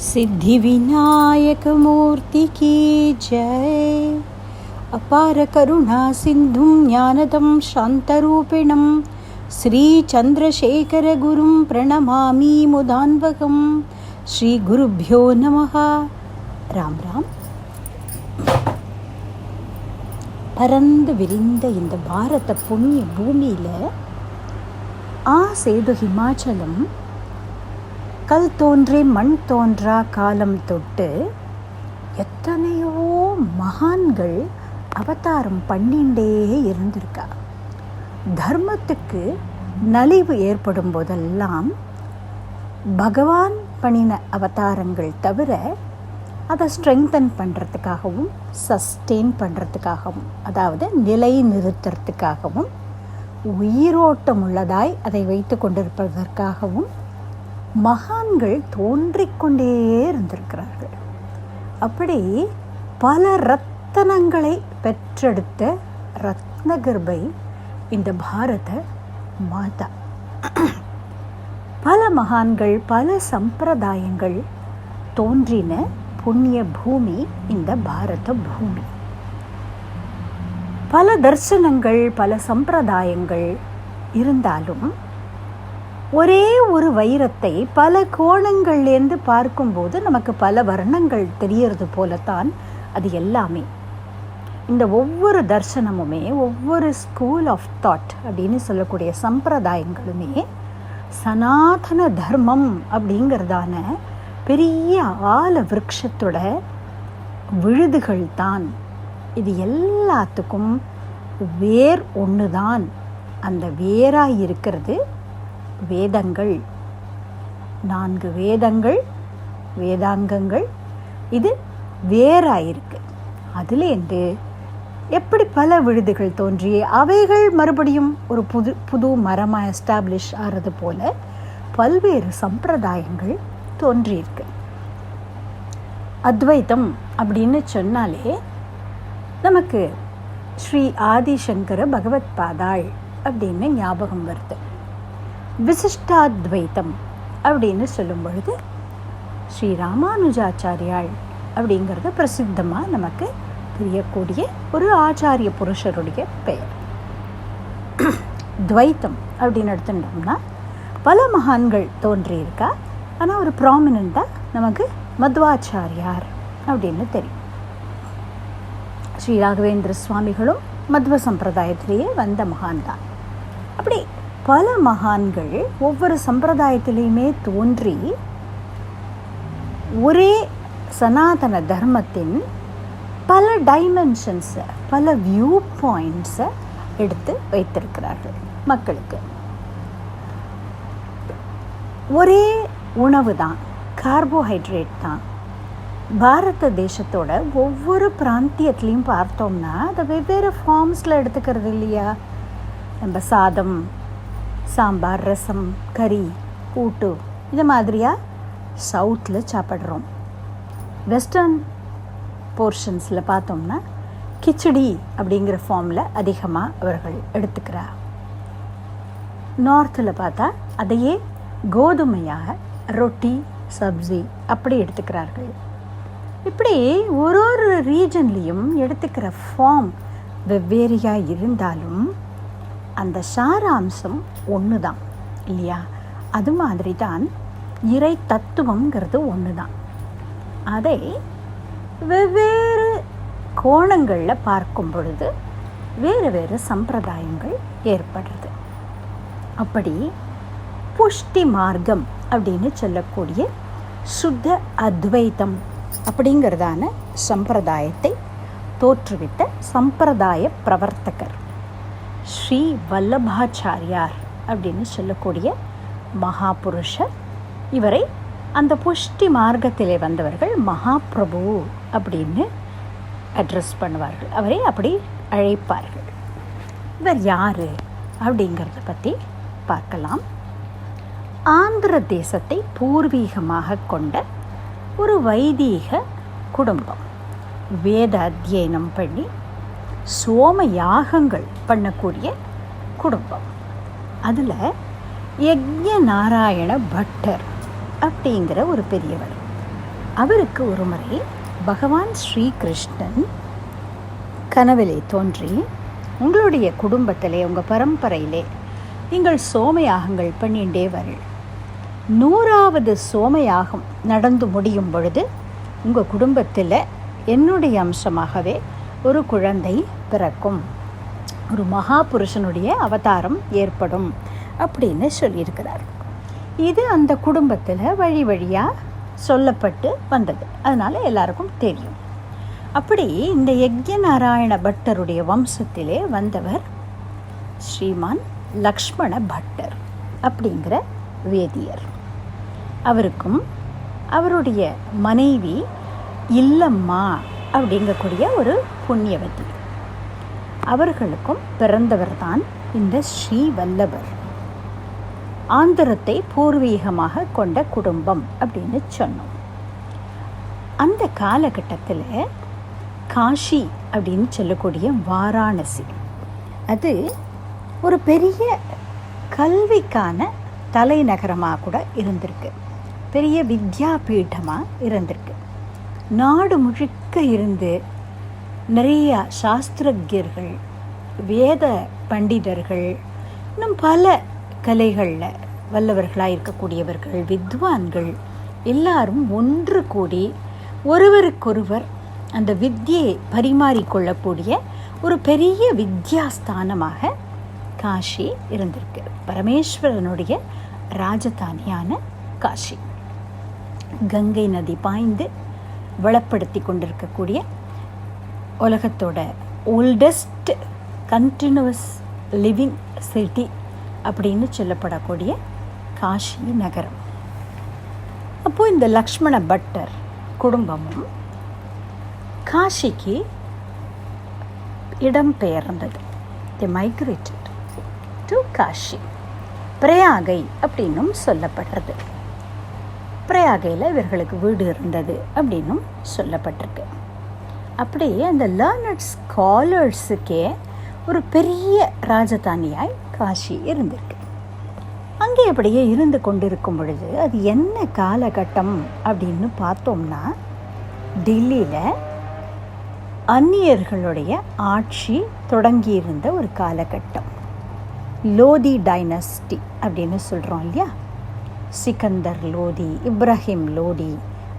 सिद्धि विनायक मूर्ति की जय। अपार करुणा सिंधुं ज्ञानदं शान्तरूपिणं श्री चंद्रशेखर गुरुं प्रणमामि मुदान्वकं। श्री गुरुभ्यो नमः. ராம் ராம். பரந்து விரிந்த இந்த பாரத புண்ணிய பூமியில் சேது ஹிமாச்சலம் கல் தோன்றி மண் தோன்றா காலம் தொட்டு எத்தனையோ மகான்கள் அவதாரம் பண்ணிண்டே இருந்திருக்கா. தர்மத்துக்கு நலிவு ஏற்படும் போதெல்லாம் பகவான் பண்ணின அவதாரங்கள் தவிர அதை ஸ்ட்ரெங்தன் பண்ணுறதுக்காகவும் சஸ்டெயின் பண்ணுறதுக்காகவும், அதாவது நிலை நிறுத்துறதுக்காகவும், உயிரோட்டம் உள்ளதாய் அதை வைத்து கொண்டிருப்பதற்காகவும் மகான்கள் தோன்றிக்கொண்டே இருந்திருக்கிறார்கள். அப்படி பல ரத்தனங்களை பெற்றெடுத்த ரத்னகர்பை இந்த பாரத மாதா. பல மகான்கள், பல சம்பிரதாயங்கள் தோன்றின புண்ணிய பூமி இந்த பாரத பூமி. பல தர்சனங்கள், பல சம்பிரதாயங்கள் இருந்தாலும் ஒரே ஒரு வைரத்தை பல கோணங்கள்லேருந்து பார்க்கும்போது நமக்கு பல வர்ணங்கள் தெரியறது போலத்தான் அது எல்லாமே. இந்த ஒவ்வொரு தர்சனமுமே, ஒவ்வொரு ஸ்கூல் ஆஃப் தாட் அப்படின்னு சொல்லக்கூடிய சம்பிரதாயங்களுமே சனாதன தர்மம் அப்படிங்கிறதான பெரிய ஆல விருட்சத்தோட விழுதுகள் தான். இது எல்லாத்துக்கும் வேர் ஒன்று தான். அந்த வேராக இருக்கிறது வேதங்கள். 4 வேதங்கள், வேதாங்கங்கள். இது வேராயிருக்கு. அதுலேருந்து எப்படி பல விழுதுகள் தோன்றி அவைகள் மறுபடியும் ஒரு புது மரமாக எஸ்டாப்ளிஷ் ஆகிறது போல பல்வேறு சம்பிரதாயங்கள் தோன்றியிருக்கு. அத்வைத்தம் அப்படின்னு சொன்னாலே நமக்கு ஸ்ரீ ஆதிசங்கர பகவத் பாதாள் அப்படின்னு ஞாபகம் வருது. விசிஷ்டாத்வைத்தம் அப்படின்னு சொல்லும் பொழுது ஸ்ரீ ராமானுஜாச்சாரியாள் அப்படிங்கிறது பிரசித்தமாக நமக்கு தெரியக்கூடிய ஒரு ஆச்சாரிய புருஷருடைய பெயர். துவைத்தம் அப்படின்னு எடுத்துட்டோம்னா பல மகான்கள் தோன்றியிருக்கா. ஆனால் ஒரு ப்ராமினெண்ட்டாக நமக்கு மத்வாச்சாரியார் அப்படின்னு தெரியும். ஸ்ரீ ராகவேந்திர சுவாமிகளும் மத்வ சம்பிரதாயத்திலேயே வந்த மகான் தான். அப்படி பல மகான்கள் ஒவ்வொரு சம்பிரதாயத்திலையுமே தோன்றி ஒரே சனாதன தர்மத்தின் பல டைமென்ஷன்ஸை, பல வியூ பாயிண்ட்ஸை எடுத்து வைத்திருக்கிறார்கள் மக்களுக்கு. ஒரே உணவு தான், கார்போஹைட்ரேட் தான். பாரத தேசத்தோட ஒவ்வொரு பிராந்தியத்துலேயும் பார்த்தோம்னா அதை வெவ்வேறு ஃபார்ம்ஸில் எடுத்துக்கிறது இல்லையா. நம்ம சாதம், சாம்பார், ரசம், கறி, கூட்டு இது மாதிரியாக சவுத்தில் சாப்பிட்றோம். வெஸ்டர்ன் போர்ஷன்ஸில் பார்த்தோம்னா கிச்சடி அப்படிங்கிற ஃபார்மில் அதிகமாக அவர்கள் எடுத்துக்கிறா. நார்த்தில் பார்த்தா அதையே கோதுமையாக ரொட்டி, சப்ஜி அப்படி எடுத்துக்கிறார்கள். இப்படி ஒரு ஒரு ரீஜன்லேயும் எடுத்துக்கிற ஃபார்ம் வெவ்வேறையாக இருந்தாலும் அந்த சாராம்சம் ஒன்று தான் இல்லையா. அது மாதிரி தான் இறை தத்துவங்கிறது ஒன்று தான். அதை வெவ்வேறு கோணங்களில் பார்க்கும் பொழுது வேறு வேறு சம்பிரதாயங்கள் ஏற்படுறது. அப்படி புஷ்டி மார்க்கம் அப்படின்னு சொல்லக்கூடிய சுத்த அத்வைத்தம் அப்படிங்கிறதான சம்பிரதாயத்தை தோற்றுவித்த சம்பிரதாய பிரவர்த்தகர் ஸ்ரீ வல்லபாச்சாரியார் அப்படின்னு சொல்லக்கூடிய மகாபுருஷர். இவரை அந்த புஷ்டி மார்க்கத்திலே வந்தவர்கள் மகாபிரபு அப்படின்னு அட்ரஸ் பண்ணுவார்கள். அவரை அப்படி அழைப்பார்கள். இவர் யார் அப்படிங்கிறத பற்றி பார்க்கலாம். ஆந்திர தேசத்தை பூர்வீகமாக கொண்ட ஒரு வைதீக குடும்பம். வேத அத்தியனம் பண்ணி சோம யாகங்கள் பண்ணக்கூடிய குடும்பம். அதில் யக்ஞ நாராயண பட்டர் அப்படிங்கிற ஒரு பெரியவர். அவருக்கு ஒரு முறை பகவான் ஸ்ரீகிருஷ்ணன் கனவிலே தோன்றி, உங்களுடைய குடும்பத்திலே, உங்கள் பரம்பரையிலே நீங்கள் சோமயாகங்கள் பண்ணிண்டே வரல், 100வது சோமயாகம் நடந்து முடியும் பொழுது உங்கள் குடும்பத்தில் என்னுடைய அம்சமாகவே ஒரு குழந்தை பிறக்கும், ஒரு மகாபுருஷனுடைய அவதாரம் ஏற்படும் அப்படின்னு சொல்லியிருக்கிறார். இது அந்த குடும்பத்தில் வழி வழியாக சொல்லப்பட்டு வந்தது, அதனால் எல்லாருக்கும் தெரியும். அப்படி இந்த யக்ஞநாராயண பட்டருடைய வம்சத்திலே வந்தவர் ஸ்ரீமான் லக்ஷ்மண பட்டர் அப்படிங்கிற வேதியர். அவருக்கும் அவருடைய மனைவி இல்லம்மா அப்படிங்கக்கூடிய ஒரு புண்ணியவதி, அவர்களுக்கும் பிறந்தவர் தான் இந்த ஸ்ரீவல்லபர். ஆந்திரத்தை பூர்வீகமாக கொண்ட குடும்பம் அப்படின்னு சொன்னோம். அந்த காலகட்டத்தில் காஷி அப்படின்னு சொல்லக்கூடிய வாராணசி, அது ஒரு பெரிய கல்விக்கான தலைநகரமாக கூட இருந்திருக்கு, பெரிய வித்யாபீடமாக இருந்திருக்கு. நாடு முழுக்க இருந்து நிறைய சாஸ்திரஜர்கள், வேத பண்டிதர்கள், இன்னும் பல கலைகளில் வல்லவர்களாக இருக்கக்கூடியவர்கள், வித்வான்கள் எல்லாரும் ஒன்று கூடி ஒருவருக்கொருவர் அந்த வித்தியை பரிமாறிக்கொள்ளக்கூடிய ஒரு பெரிய வித்யாஸ்தானமாக காஷி இருந்திருக்கு. பரமேஸ்வரனுடைய ராஜதானியான காஷி, கங்கை நதி பாய்ந்து வளப்படுத்தி கொண்டிருக்கக்கூடிய உலகத்தோட ஓல்டஸ்ட் கண்டினியூஸ் லிவிங் சிட்டி அப்படின்னு சொல்லப்படக்கூடிய காஷி நகரம். அப்போது இந்த லக்ஷ்மண பட்டர் குடும்பமும் காஷிக்கு இடம் பெயர்ந்தது. தி மைக்ரேட்டட் டு காஷி. பிரயாகை அப்படின்னும் சொல்லப்படுறது. பிரயாகையில் இவர்களுக்கு வீடு இருந்தது அப்படின்னும் சொல்லப்பட்டிருக்கு. அப்படியே அந்த லேர்னட் ஸ்காலர்ஸுக்கே ஒரு பெரிய ராஜதானியாய் காஷி இருந்திருக்கு. அங்கே அப்படியே இருந்து கொண்டிருக்கும் பொழுது அது என்ன காலகட்டம் அப்படின்னு பார்த்தோம்னா, டெல்லியில் அந்நியர்களுடைய ஆட்சி தொடங்கியிருந்த ஒரு காலகட்டம். லோதி டைனஸ்டி அப்படின்னு சொல்கிறோம் இல்லையா, சிக்கந்தர் லோதி, இப்ராஹிம் லோதி,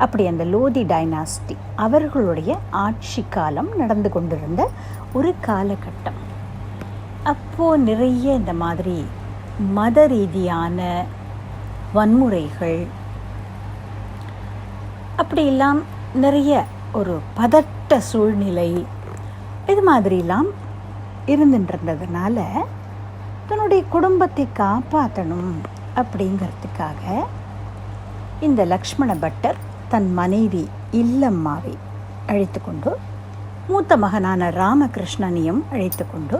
அப்படி அந்த லோதி டைனாஸ்டி அவர்களுடைய ஆட்சி காலம் நடந்து கொண்டிருந்த ஒரு காலகட்டம். அப்போது நிறைய இந்த மாதிரி மத ரீதியான வன்முறைகள், அப்படியெல்லாம் நிறைய ஒரு பதட்ட சூழ்நிலை, இது மாதிரிலாம் இருந்துன்றதுனால தன்னுடைய குடும்பத்தை காப்பாற்றணும் அப்படிங்கிறதுக்காக இந்த லக்ஷ்மண பட்டர் தன் மனைவி இல்லம்மாவை அழைத்து கொண்டு, மூத்த மகனான ராமகிருஷ்ணனையும் அழைத்து கொண்டு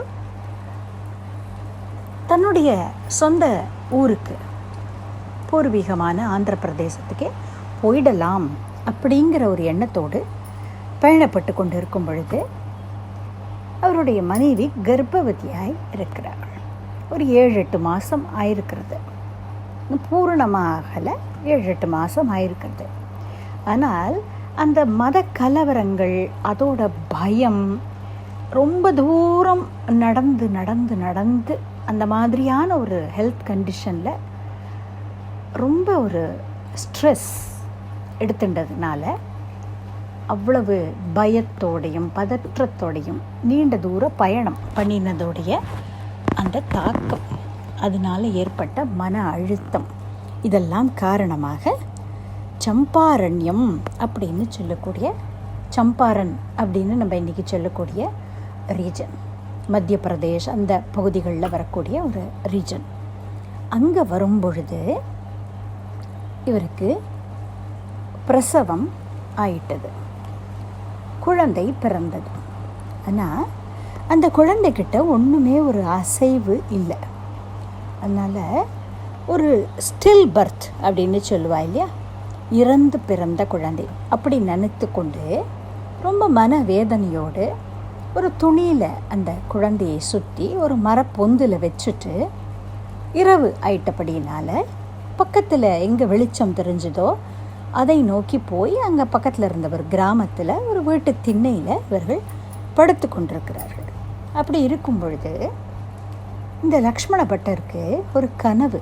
தன்னுடைய சொந்த ஊருக்கு, பூர்வீகமான ஆந்திர பிரதேசத்துக்கே போயிடலாம் அப்படிங்கிற ஒரு எண்ணத்தோடு பயணப்பட்டு கொண்டு இருக்கும் பொழுது அவருடைய மனைவி கர்ப்பவதியாய் இருக்கிறாள். ஒரு 7-8 மாதம் ஆயிருக்கிறது. பூரணமாகலை, 7-8 மாதம் ஆயிருக்கிறது. ஆனால் அந்த மத கலவரங்கள், அதோட பயம், ரொம்ப தூரம் நடந்து நடந்து நடந்து அந்த மாதிரியான ஒரு ஹெல்த் கண்டிஷனில் ரொம்ப ஒரு ஸ்ட்ரெஸ் எடுத்துட்டதுனால அவ்வளவு பயத்தோடையும் பதற்றத்தோடையும் நீண்ட தூர பயணம் பண்ணினதோடைய அந்த தாக்கம், அதனால் ஏற்பட்ட மன அழுத்தம், இதெல்லாம் காரணமாக சம்பாரண்யம் அப்படின்னு சொல்லக்கூடிய, சம்பாரன் அப்படின்னு நம்ம இன்றைக்கி சொல்லக்கூடிய ரீஜன், மத்திய பிரதேஷ் அந்த பகுதிகளில் வரக்கூடிய ஒரு ரீஜன், அங்கே வரும்பொழுது இவருக்கு பிரசவம் ஆயிட்டது, குழந்தை பிறந்தது. ஆனால் அந்த குழந்தைகிட்ட ஒன்றுமே ஒரு அசைவு இல்லை. அதனால் ஒரு ஸ்டில் பர்த் அப்படின்னு சொல்லுவா இல்லையா, இறந்து பிறந்த குழந்தை அப்படி நினைத்து கொண்டு ரொம்ப மனவேதனையோடு ஒரு துணியில் அந்த குழந்தையை சுற்றி ஒரு மரப்பொந்தில் வச்சுட்டு, இரவு ஆயிட்டபடியினால் பக்கத்தில் எங்கே வெளிச்சம் தெரிஞ்சதோ அதை நோக்கி போய் அங்கே பக்கத்தில் இருந்த ஒரு கிராமத்தில் ஒரு வீட்டு திண்ணையில் இவர்கள் படுத்து கொண்டிருக்கிறார்கள். அப்படி இருக்கும் பொழுது இந்த லக்ஷ்மண பட்டருக்கு ஒரு கனவு.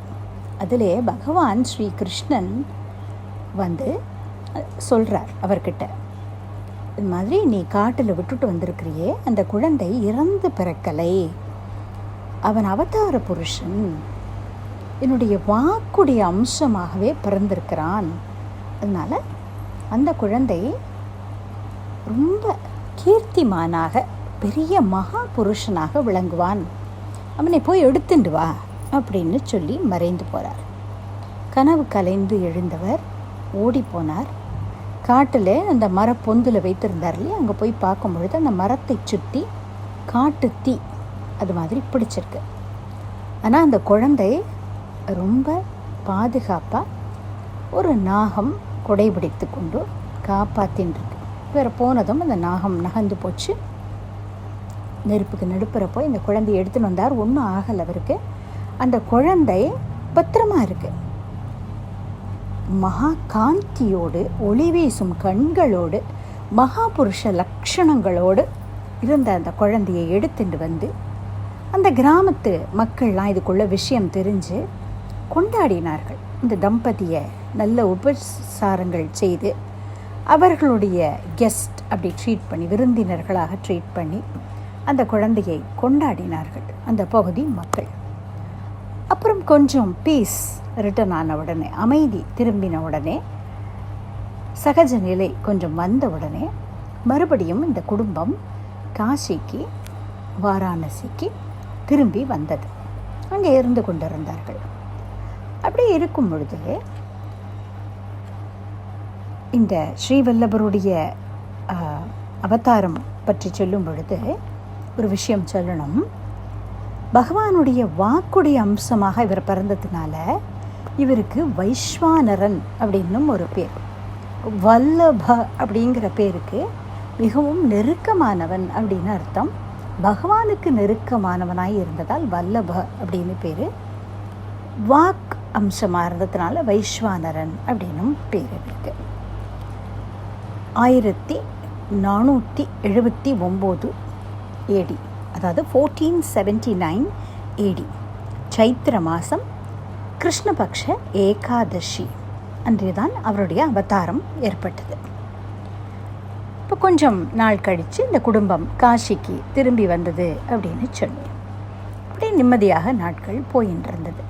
அதிலே பகவான் ஸ்ரீ கிருஷ்ணன் வந்து சொல்கிறார் அவர்கிட்ட, இது மாதிரி நீ காட்டில் விட்டுட்டு வந்திருக்கிறியே, அந்த குழந்தை இறந்து பிறக்கலை, அவன் அவதார புருஷன், என்னுடைய வாக்குடைய அம்சமாகவே பிறந்திருக்கிறான். அதனால் அந்த குழந்தை ரொம்ப கீர்த்திமானாக பெரிய மகா புருஷனாக விளங்குவான், அவனை போய் எடுத்துட்டு வா அப்படின்னு சொல்லி மறைந்து போகிறார். கனவு கலைந்து எழுந்தவர் ஓடி போனார். காட்டில் அந்த மரப்பொந்தில் வைத்திருந்தார் இல்லையா, அங்கே போய் பார்க்கும் பொழுது அந்த மரத்தை சுற்றி காட்டு தீ அது மாதிரி பிடிச்சிருக்கு. ஆனால் அந்த குழந்தை ரொம்ப பாதுகாப்பாக ஒரு நாகம் கொடைபிடித்து கொண்டு காப்பாற்றின்றிருக்கு. வேறு போனதும் அந்த நாகம் நகர்ந்து போச்சு. நெருப்புக்கு நடுப்புற போய் இந்த குழந்தையை எடுத்துன்னு வந்தார். ஒன்றும் ஆகலை அவருக்கு. அந்த குழந்தை பத்திரமா இருக்கு. மகா காந்தியோடு, ஒளி வீசும் கண்களோடு, மகாபுருஷ லட்சணங்களோடு இருந்த அந்த குழந்தையை எடுத்துட்டு வந்து அந்த கிராமத்து மக்கள்லாம் இதுக்குள்ள விஷயம் தெரிஞ்சு கொண்டாடினார்கள். இந்த தம்பதியை நல்ல உபசாரங்கள் செய்து அவர்களுடைய கெஸ்ட் அப்படி ட்ரீட் பண்ணி, விருந்தினர்களாக ட்ரீட் பண்ணி அந்த குழந்தையை கொண்டாடினார்கள் அந்த பகுதி மக்கள். அப்புறம் கொஞ்சம் பீஸ் ரிட்டர்ன் ஆன உடனே, அமைதி திரும்பின உடனே, சகஜ நிலை கொஞ்சம் வந்த உடனே மறுபடியும் இந்த குடும்பம் காசிக்கு, வாராணசிக்கு திரும்பி வந்தது. அங்கே இருந்து கொண்டிருந்தார்கள். அப்படி இருக்கும் பொழுது இந்த ஸ்ரீவல்லபருடைய அவதாரம் பற்றி சொல்லும் பொழுது ஒரு விஷயம் சொல்லணும். பகவானுடைய வாக்குடைய அம்சமாக இவர் பிறந்ததுனால இவருக்கு வைஸ்வானரன் அப்படின்னும் ஒரு பேர். வல்லப அப்படிங்கிற பேருக்கு மிகவும் நெருக்கமானவன் அப்படின்னு அர்த்தம். பகவானுக்கு நெருக்கமானவனாய் இருந்ததால் வல்லப அப்படின்னு பேர். வாக் அம்சமாக இருந்ததுனால வைஸ்வானரன் அப்படின்னும் பேர் இருக்கு. 1479 AD, அதாவது 1479 AD சைத்திர மாதம் கிருஷ்ணபக்ஷ ஏகாதசி அன்றுதான் அவருடைய அவதாரம் ஏற்பட்டது. இப்போ கொஞ்சம் நாள் கழித்து இந்த குடும்பம் காசிக்கு திரும்பி வந்தது அப்படின்னு சொல்லி அப்படியே நிம்மதியாக நாட்கள் போயின்னு இருந்தது.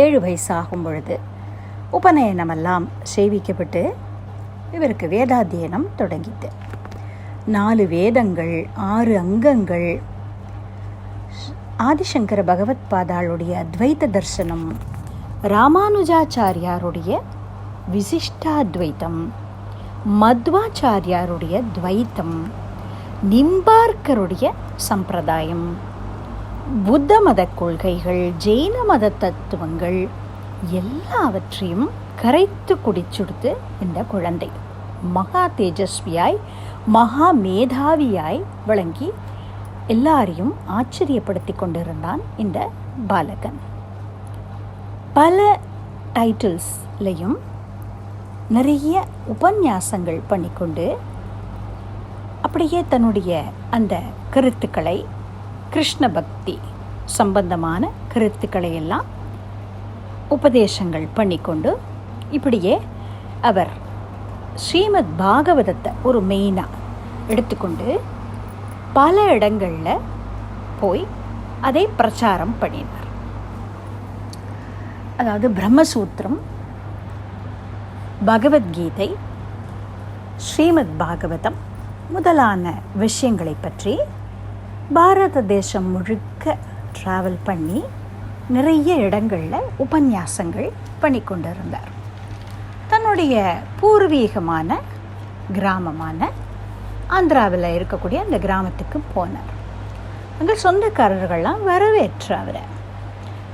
7 வயசாகும் பொழுது உபநயனமெல்லாம் செய்விக்கப்பட்டு இவருக்கு வேதாத்தியனம் தொடங்கிட்டு 4 வேதங்கள், 6 அங்கங்கள், ஆதிசங்கர பகவத் பாதாளுடைய அத்வைத தர்சனம், ராமானுஜாச்சாரியாருடைய விசிஷ்டாத்வைத்தம், மத்வாச்சாரியாருடைய துவைத்தம், நிம்பார்க்கருடைய சம்பிரதாயம், புத்த மத கொள்கைகள், ஜெயின மத தத்துவங்கள் எல்லாவற்றையும் கரைத்து குடிச்சுடுத்து இந்த குழந்தை மகா தேஜஸ்வியாய், மகா மேதாவியாய் விளங்கி எல்லாரையும் ஆச்சரியப்படுத்தி கொண்டிருந்தான் இந்த பாலகன். பல டைட்டில்ஸ்லையும் நிறைய உபன்யாசங்கள் பண்ணிக்கொண்டு அப்படியே தன்னுடைய அந்த கருத்துக்களை, கிருஷ்ண பக்தி சம்பந்தமான கருத்துக்களை எல்லாம் உபதேசங்கள் பண்ணிக்கொண்டு இப்படியே அவர் ஸ்ரீமத் பாகவதத்தை ஒரு மெயினாக எடுத்துக்கொண்டு பல இடங்களில் போய் அதை பிரச்சாரம் பண்ணினார். அதாவது பிரம்மசூத்திரம், பகவத்கீதை, ஸ்ரீமத் பாகவதம் முதலான விஷயங்களை பற்றி பாரத தேசம் முழுக்க ட்ராவல் பண்ணி நிறைய இடங்களில் உபன்யாசங்கள் பண்ணி கொண்டிருந்தார். தன்னுடைய பூர்வீகமான கிராமமான ஆந்திராவில் இருக்கக்கூடிய அந்த கிராமத்துக்கு போனார். அங்கே சொந்தக்காரர்கள்லாம்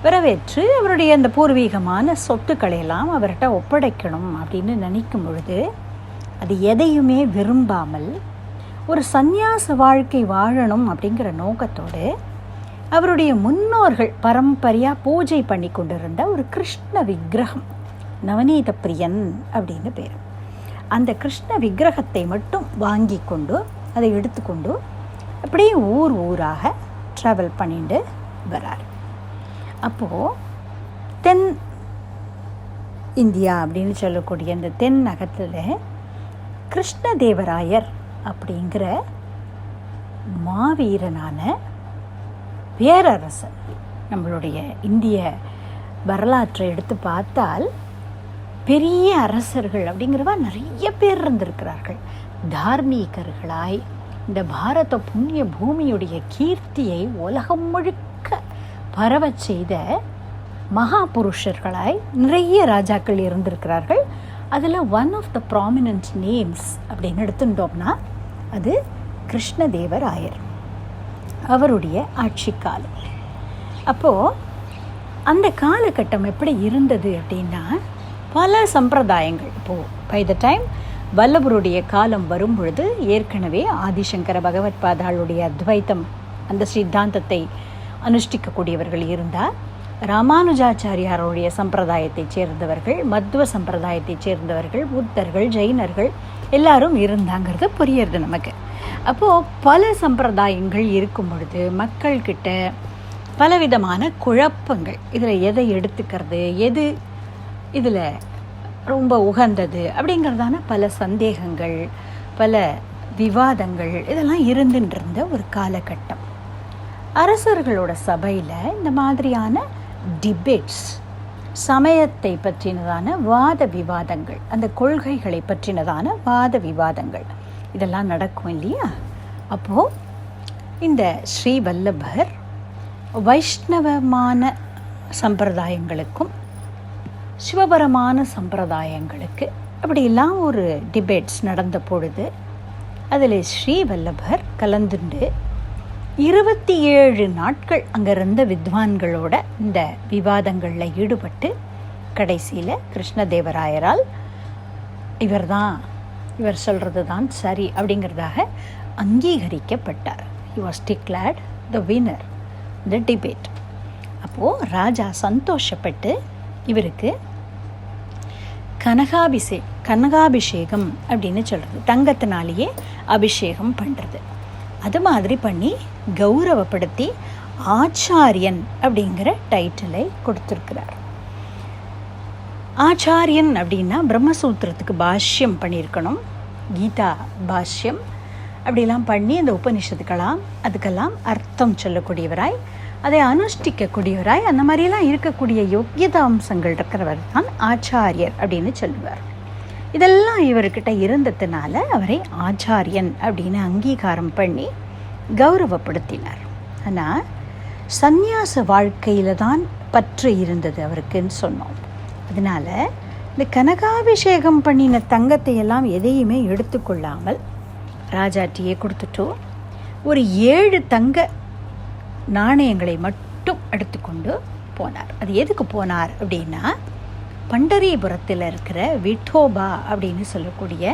வரவேற்று அவருடைய அந்த பூர்வீகமான சொத்துக்களையெல்லாம் அவர்கிட்ட ஒப்படைக்கணும் அப்படின்னு நினைக்கும் பொழுது அது எதையுமே விரும்பாமல் ஒரு சந்நியாச வாழ்க்கை வாழணும் அப்படிங்கிற நோக்கத்தோடு அவருடைய முன்னோர்கள் பரம்பரையாக பூஜை பண்ணி கொண்டிருந்த ஒரு கிருஷ்ண விக்கிரகம் நவநீத பிரியன் அப்படின்னு பேர். அந்த கிருஷ்ண விக்கிரகத்தை மட்டும் வாங்கி கொண்டு அதை எடுத்துக்கொண்டு அப்படியே ஊர் ஊராக ட்ராவல் பண்ணிட்டு வரார். அப்போது தென் இந்தியா அப்படின்னு சொல்லக்கூடிய அந்த தென் நகரத்தில் கிருஷ்ணதேவராயர் அப்படிங்கிற மாவீரனான பேரரசன், நம்மளுடைய இந்திய வரலாற்றை எடுத்து பார்த்தால் பெரிய அரசர்கள் அப்படிங்கிறவா நிறைய பேர் இருந்திருக்கிறார்கள். தார்மீகர்களாய் இந்த பாரத புண்ணிய பூமியுடைய கீர்த்தியை உலகம் முழுக்க பரவச் செய்த மகா புருஷர்களாய் நிறைய ராஜாக்கள் இருந்திருக்கிறார்கள். அதில் one of the prominent names அப்படின்னு எடுத்துட்டோம்னா அது கிருஷ்ணதேவராயர், அவருடைய ஆட்சி காலம். அப்போது அந்த காலகட்டம் எப்படி இருந்தது அப்படின்னா பல சம்பிரதாயங்கள். இப்போது பை த டைம் வல்லபருடைய காலம் வரும் பொழுது ஏற்கனவே ஆதிசங்கர பகவத் பாதாளுடைய அத்வைத்தம் அந்த சித்தாந்தத்தை அனுஷ்டிக்கக்கூடியவர்கள் இருந்தால், ராமானுஜாச்சாரியாருடைய சம்பிரதாயத்தைச் சேர்ந்தவர்கள், மத்வ சம்பிரதாயத்தைச் சேர்ந்தவர்கள், புத்தர்கள், ஜெயினர்கள் எல்லாரும் இருந்தாங்கிறது புரியுறது நமக்கு. அப்போது பல சம்பிரதாயங்கள் இருக்கும் பொழுது மக்கள்கிட்ட பலவிதமான குழப்பங்கள், இதில் எதை எடுத்துக்கிறது, எது இதில் ரொம்ப உகந்தது அப்படிங்கிறதான பல சந்தேகங்கள், பல விவாதங்கள் இதெல்லாம் இருந்துட்டு ஒரு காலகட்டம். அரசர்களோட சபையில் இந்த மாதிரியான டிபேட்ஸ், சமயத்தை பற்றினதான வாத விவாதங்கள், அந்த கொள்கைகளை பற்றினதான வாத விவாதங்கள் இதெல்லாம் நடக்கும் இல்லையா? அப்போது இந்த ஸ்ரீவல்லபர் வைஷ்ணவமான சம்பிரதாயங்களுக்கும் சிவபரமான சம்பிரதாயங்களுக்கு அப்படிலாம் ஒரு டிபேட்ஸ் நடந்த பொழுது அதில் ஸ்ரீவல்லபர் கலந்துண்டு 27 நாட்கள் அங்கே இருந்த வித்வான்களோட இந்த விவாதங்களில் ஈடுபட்டு கடைசியில் கிருஷ்ணதேவராயரால் இவர் சொல்கிறது தான் சரி அப்படிங்கிறதாக அங்கீகரிக்கப்பட்டார். He was declared the winner the debate. அப்போது ராஜா சந்தோஷப்பட்டு இவருக்கு கனகாபிஷேகம் அப்படின்னு சொல்கிறது, தங்கத்தினாலேயே அபிஷேகம் பண்ணுறது, அது மாதிரி பண்ணி கௌரவப்படுத்தி ஆச்சாரியன் அப்படிங்கிற டைட்டிலை கொடுத்துருக்கிறார். ஆச்சாரியன் அப்படின்னா பிரம்மசூத்திரத்துக்கு பாஷ்யம் பண்ணியிருக்கணும், கீதா பாஷ்யம் அப்படிலாம் பண்ணி அந்த அதுக்கெல்லாம் அர்த்தம் சொல்லக்கூடியவராய், அதை அனுஷ்டிக்கக்கூடியவராய், அந்த மாதிரிலாம் இருக்கக்கூடிய யோக்கியதா அம்சங்கள் இருக்கிறவர் தான் ஆச்சாரியர் அப்படின்னு சொல்லுவார். இதெல்லாம் இவர்கிட்ட இருந்ததுனால அவரை ஆச்சாரியன் அப்படின்னு அங்கீகாரம் பண்ணி கௌரவப்படுத்தினார். ஆனால் சந்நியாச வாழ்க்கையில் தான் பற்று இருந்தது அவருக்குன்னு சொன்னோம். அதனால் இந்த கனகாபிஷேகம் பண்ணின தங்கத்தை எல்லாம் எதையுமே எடுத்துக்கொள்ளாமல் ராஜாட்டியே கொடுத்துட்டோ ஒரு 7 தங்க நாணயங்களை மட்டும் எடுத்துக்கொண்டு போனார். அது எதுக்கு போனார் அப்படின்னா, பண்டரிபுரத்தில் இருக்கிற விட்டோபா அப்படின்னு சொல்லக்கூடிய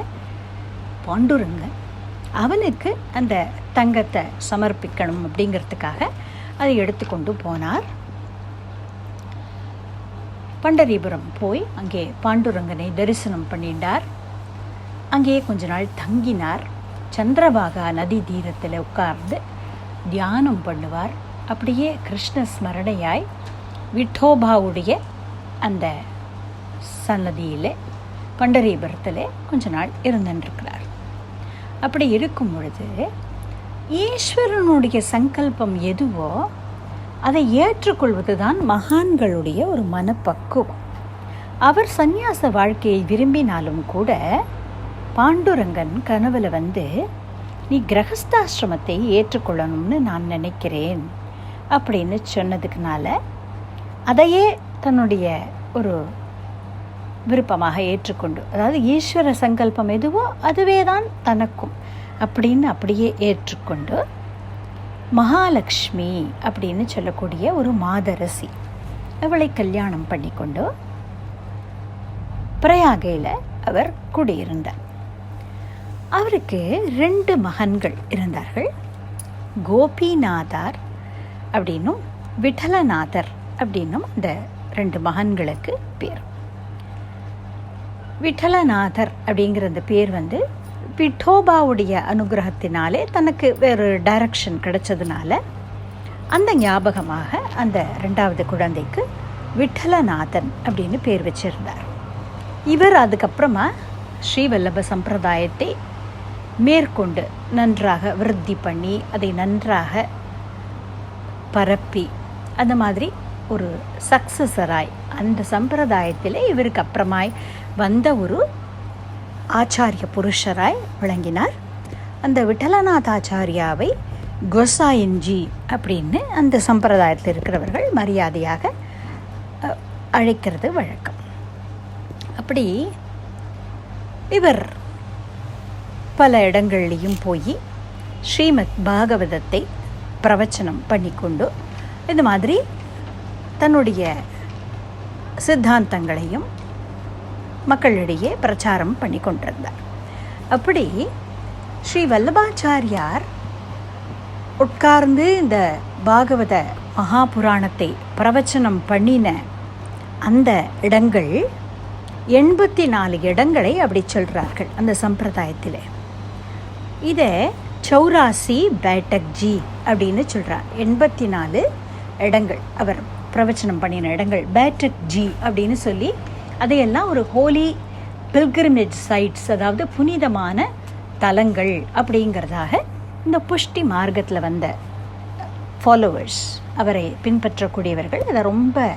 பாண்டுரங்கன் அவனுக்கு அந்த தங்கத்தை சமர்ப்பிக்கணும் அப்படிங்கிறதுக்காக அதை எடுத்துக்கொண்டு போனார். பண்டரிபுரம் போய் அங்கே பாண்டுரங்கனை தரிசனம் பண்ணிட்டார். அங்கேயே கொஞ்ச நாள் தங்கினார். சந்திரபாகா நதி தீரத்தில் உட்கார்ந்து தியானம் பண்ணுவார். அப்படியே கிருஷ்ண ஸ்மரணையாய் விட்டோபாவுடைய அந்த சன்னதியில் பண்டரிபுரத்தில் கொஞ்ச நாள் இருந்துருக்கிறார். அப்படி இருக்கும் பொழுது ஈஸ்வரனுடைய சங்கல்பம் எதுவோ அதை ஏற்றுக்கொள்வது தான் மகான்களுடைய ஒரு மனப்பக்குவம். அவர் சந்நியாச வாழ்க்கையை விரும்பினாலும் கூட பாண்டுரங்கன் கனவுல வந்து, நீ கிரகஸ்தாசிரமத்தை ஏற்றுக்கொள்ளணும்னு நான் நினைக்கிறேன் அப்படின்னு சொன்னதுக்குனால அதையே தன்னுடைய ஒரு விருப்பமாக ஏற்றுக்கொண்டு, அதாவது ஈஸ்வர சங்கல்பம் எதுவோ அதுவே தான் தனக்கும் அப்படின்னு அப்படியே ஏற்றுக்கொண்டு மகாலட்சுமி அப்படின்னு சொல்லக்கூடிய ஒரு மாதரசி அவளை கல்யாணம் பண்ணிக்கொண்டு பிரயாகையில் அவர் குடியிருந்தார். அவருக்கு 2 மகன்கள் இருந்தார்கள். கோபிநாதர் அப்படின்னும் விட்டலநாதர் அப்படின்னும் இந்த 2 மகன்களுக்கு பேர். விட்டலநாதர் அப்படிங்கிற அந்த பேர் விட்டோபாவுடைய அனுகிரகத்தினாலே தனக்கு வேறு டைரக்ஷன் கிடைச்சதுனால அந்த ஞாபகமாக அந்த 2வது குழந்தைக்கு விட்டலநாதன் அப்படின்னு பேர் வச்சிருந்தார். இவர் அதுக்கப்புறமா ஸ்ரீவல்லப சம்பிரதாயத்தை மேற்கொண்டு நன்றாக விருத்தி பண்ணி அதை நன்றாக பரப்பி அந்த மாதிரி ஒரு சக்சஸராய் அந்த சம்பிரதாயத்தில் இவருக்கு அப்புறமாய் வந்த ஒரு ஆச்சாரிய புருஷராய் விளங்கினார். அந்த விட்டலநாதாச்சாரியாவை கோசாயின்ஜி அப்படின்னு அந்த சம்பிரதாயத்தில் இருக்கிறவர்கள் மரியாதையாக அழைக்கிறது வழக்கம். அப்படி இவர் பல இடங்கள்லையும் போய் ஸ்ரீமத் பாகவதத்தை பிரவச்சனம் பண்ணிக்கொண்டு இந்த மாதிரி தன்னுடைய சித்தாந்தங்களையும் மக்களிடையே பிரச்சாரம் பண்ணி கொண்டிருந்தார். அப்படி ஸ்ரீ வல்லபாச்சாரியார் உட்கார்ந்து இந்த பாகவத மகாபுராணத்தை பிரவச்சனம் பண்ணின அந்த இடங்கள் 84 இடங்களை அப்படி சொல்கிறார்கள் அந்த சம்பிரதாயத்தில். இதை 84 பேட்டக் ஜி அப்படின்னு சொல்கிறார். 84 இடங்கள் அவர் பிரவச்சனம் பண்ணின இடங்கள் பேட்டக் ஜி அப்படின்னு சொல்லி அதையெல்லாம் ஒரு ஹோலி பில்கிரிமேஜ் சைட்ஸ், அதாவது புனிதமான தலங்கள் அப்படிங்கிறதாக இந்த புஷ்டி மார்க்கத்தில் வந்த ஃபாலோவர்ஸ், அவரை பின்பற்றக்கூடியவர்கள் அதை ரொம்ப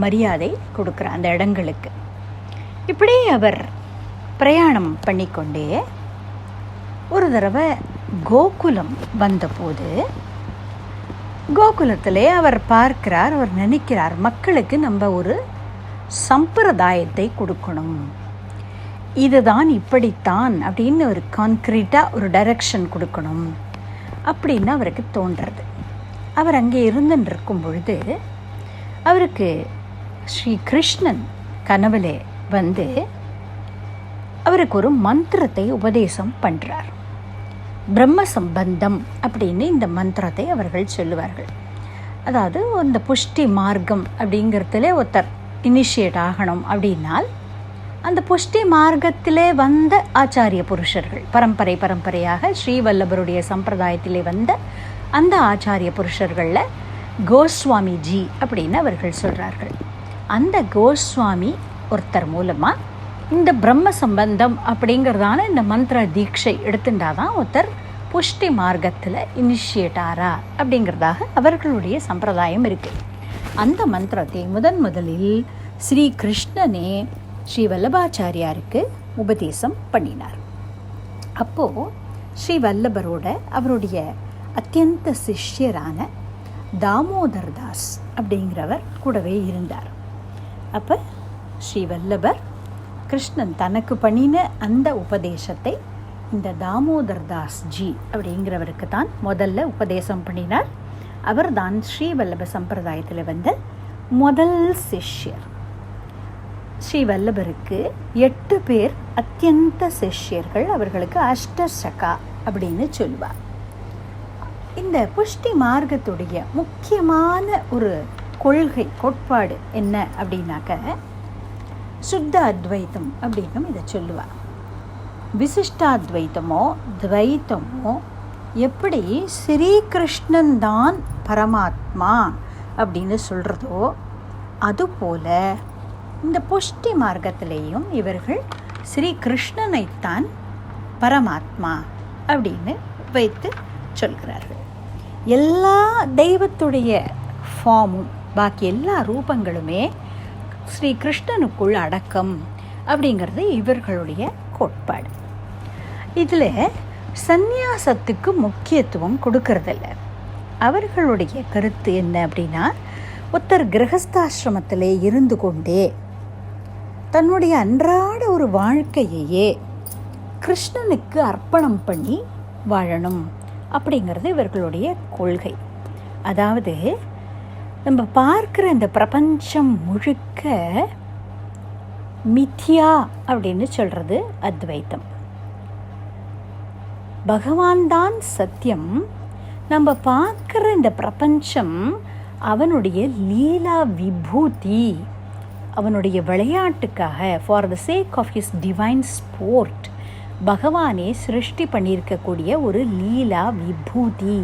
மரியாதை கொடுக்குற அந்த இடங்களுக்கு. இப்படி அவர் பிரயாணம் பண்ணிக்கொண்டே ஒரு தடவை கோகுலம் வந்தபோது கோகுலத்திலே அவர் பார்க்கிறார், அவர் நினைக்கிறார், மக்களுக்கு நம்ம ஒரு சம்பிரதாயத்தை கொடுக்கணும், இதுதான் இப்படித்தான் அப்படின்னு ஒரு கான்க்ரீட்டாக ஒரு டைரக்ஷன் கொடுக்கணும் அப்படின்னு அவருக்கு தோன்றுறது. அவர் அங்கே இருந்துருக்கும் பொழுது அவருக்கு ஸ்ரீ கிருஷ்ணன் கனவுலே அவருக்கு ஒரு மந்திரத்தை உபதேசம் பண்ணுறார். பிரம்ம சம்பந்தம் அப்படின்னு இந்த மந்திரத்தை அவர்கள் சொல்லுவார்கள். அதாவது இந்த புஷ்டி மார்க்கம் அப்படிங்கிறதுல ஒருத்தர் இனிஷியேட் ஆகணும் அப்படின்னால் அந்த புஷ்டி மார்க்கத்திலே வந்த ஆச்சாரிய புருஷர்கள், பரம்பரையாக ஸ்ரீவல்லபருடைய சம்பிரதாயத்திலே வந்த அந்த ஆச்சாரிய புருஷர்களில் கோஸ்வாமிஜி அப்படின்னு அவர்கள் சொல்கிறார்கள். அந்த கோஸ்வாமி ஒருத்தர் மூலமாக இந்த பிரம்ம சம்பந்தம் அப்படிங்கிறதான இந்த மந்திர தீட்சை எடுத்துட்டாதான் ஒருத்தர் புஷ்டி மார்க்கத்தில் இனிஷியேட் ஆறா அப்படிங்கிறதாக அவர்களுடைய சம்பிரதாயம் இருக்குது. அந்த மந்திரத்தை முதலில் ஸ்ரீ கிருஷ்ணனே ஸ்ரீ வல்லபாச்சாரியாருக்கு உபதேசம் பண்ணினார். அப்போது ஸ்ரீ வல்லபரோட அவருடைய அத்தியந்த சிஷ்யரான தாமோதர் தாஸ் அப்படிங்கிறவர் கூடவே இருந்தார். அப்போ ஸ்ரீ வல்லபர் கிருஷ்ணன் தனக்கு பண்ணின அந்த உபதேசத்தை இந்த தாமோதர் தாஸ் ஜி அப்படிங்கிறவருக்கு தான் முதல்ல உபதேசம் பண்ணினார். அவர் தான் ஸ்ரீ வல்லப சம்பிரதாயத்தில் வந்த முதல் சிஷ்யர். ஸ்ரீ வல்லபருக்கு 8 பேர் அத்தியந்த சிஷ்யர்கள், அவர்களுக்கு அஷ்டசகா அப்படின்னு சொல்லுவார். இந்த புஷ்டி மார்க்கத்துடைய முக்கியமான ஒரு கோட்பாடு என்ன அப்படின்னாக்க சுத்த அத்வைத்தம் அப்படின்னும் இதை சொல்லுவார். விசிஷ்டாத்வைத்தமோ துவைத்தமோ எப்படி ஸ்ரீகிருஷ்ணன் தான் பரமாத்மா அப்படின்னு சொல்கிறதோ அதுபோல் இந்த புஷ்டி மார்க்கத்திலேயும் இவர்கள் ஸ்ரீகிருஷ்ணனைத்தான் பரமாத்மா அப்படின்னு வைத்து சொல்கிறார்கள். எல்லா தெய்வத்துடைய ஃபார்மும் பாக்கி எல்லா ரூபங்களுமே ஸ்ரீ கிருஷ்ணனுக்குள் அடக்கம் அப்படிங்கிறது இவர்களுடைய கோட்பாடு. இதில் சந்நியாசத்துக்கு முக்கியத்துவம் கொடுக்கறதில்ல. அவர்களுடைய கருத்து என்ன அப்படின்னா, ஒருத்தர் கிரகஸ்தாசிரமத்திலே இருந்து கொண்டே தன்னுடைய அன்றாட ஒரு வாழ்க்கையையே கிருஷ்ணனுக்கு அர்ப்பணம் பண்ணி வாழணும் அப்படிங்கிறது இவர்களுடைய கொள்கை. அதாவது நம்ம பார்க்குற இந்த பிரபஞ்சம் முழுக்க மித்யா அப்படின்னு சொல்கிறது அத்வைத்தம். பகவான் தான் சத்தியம். நம்ம பார்க்குற இந்த பிரபஞ்சம் அவனுடைய லீலா விபூதி, அவனுடைய விளையாட்டுக்காக, for the sake of his divine sport, பகவானே சிருஷ்டி பண்ணியிருக்கக்கூடிய ஒரு லீலா விபூதி.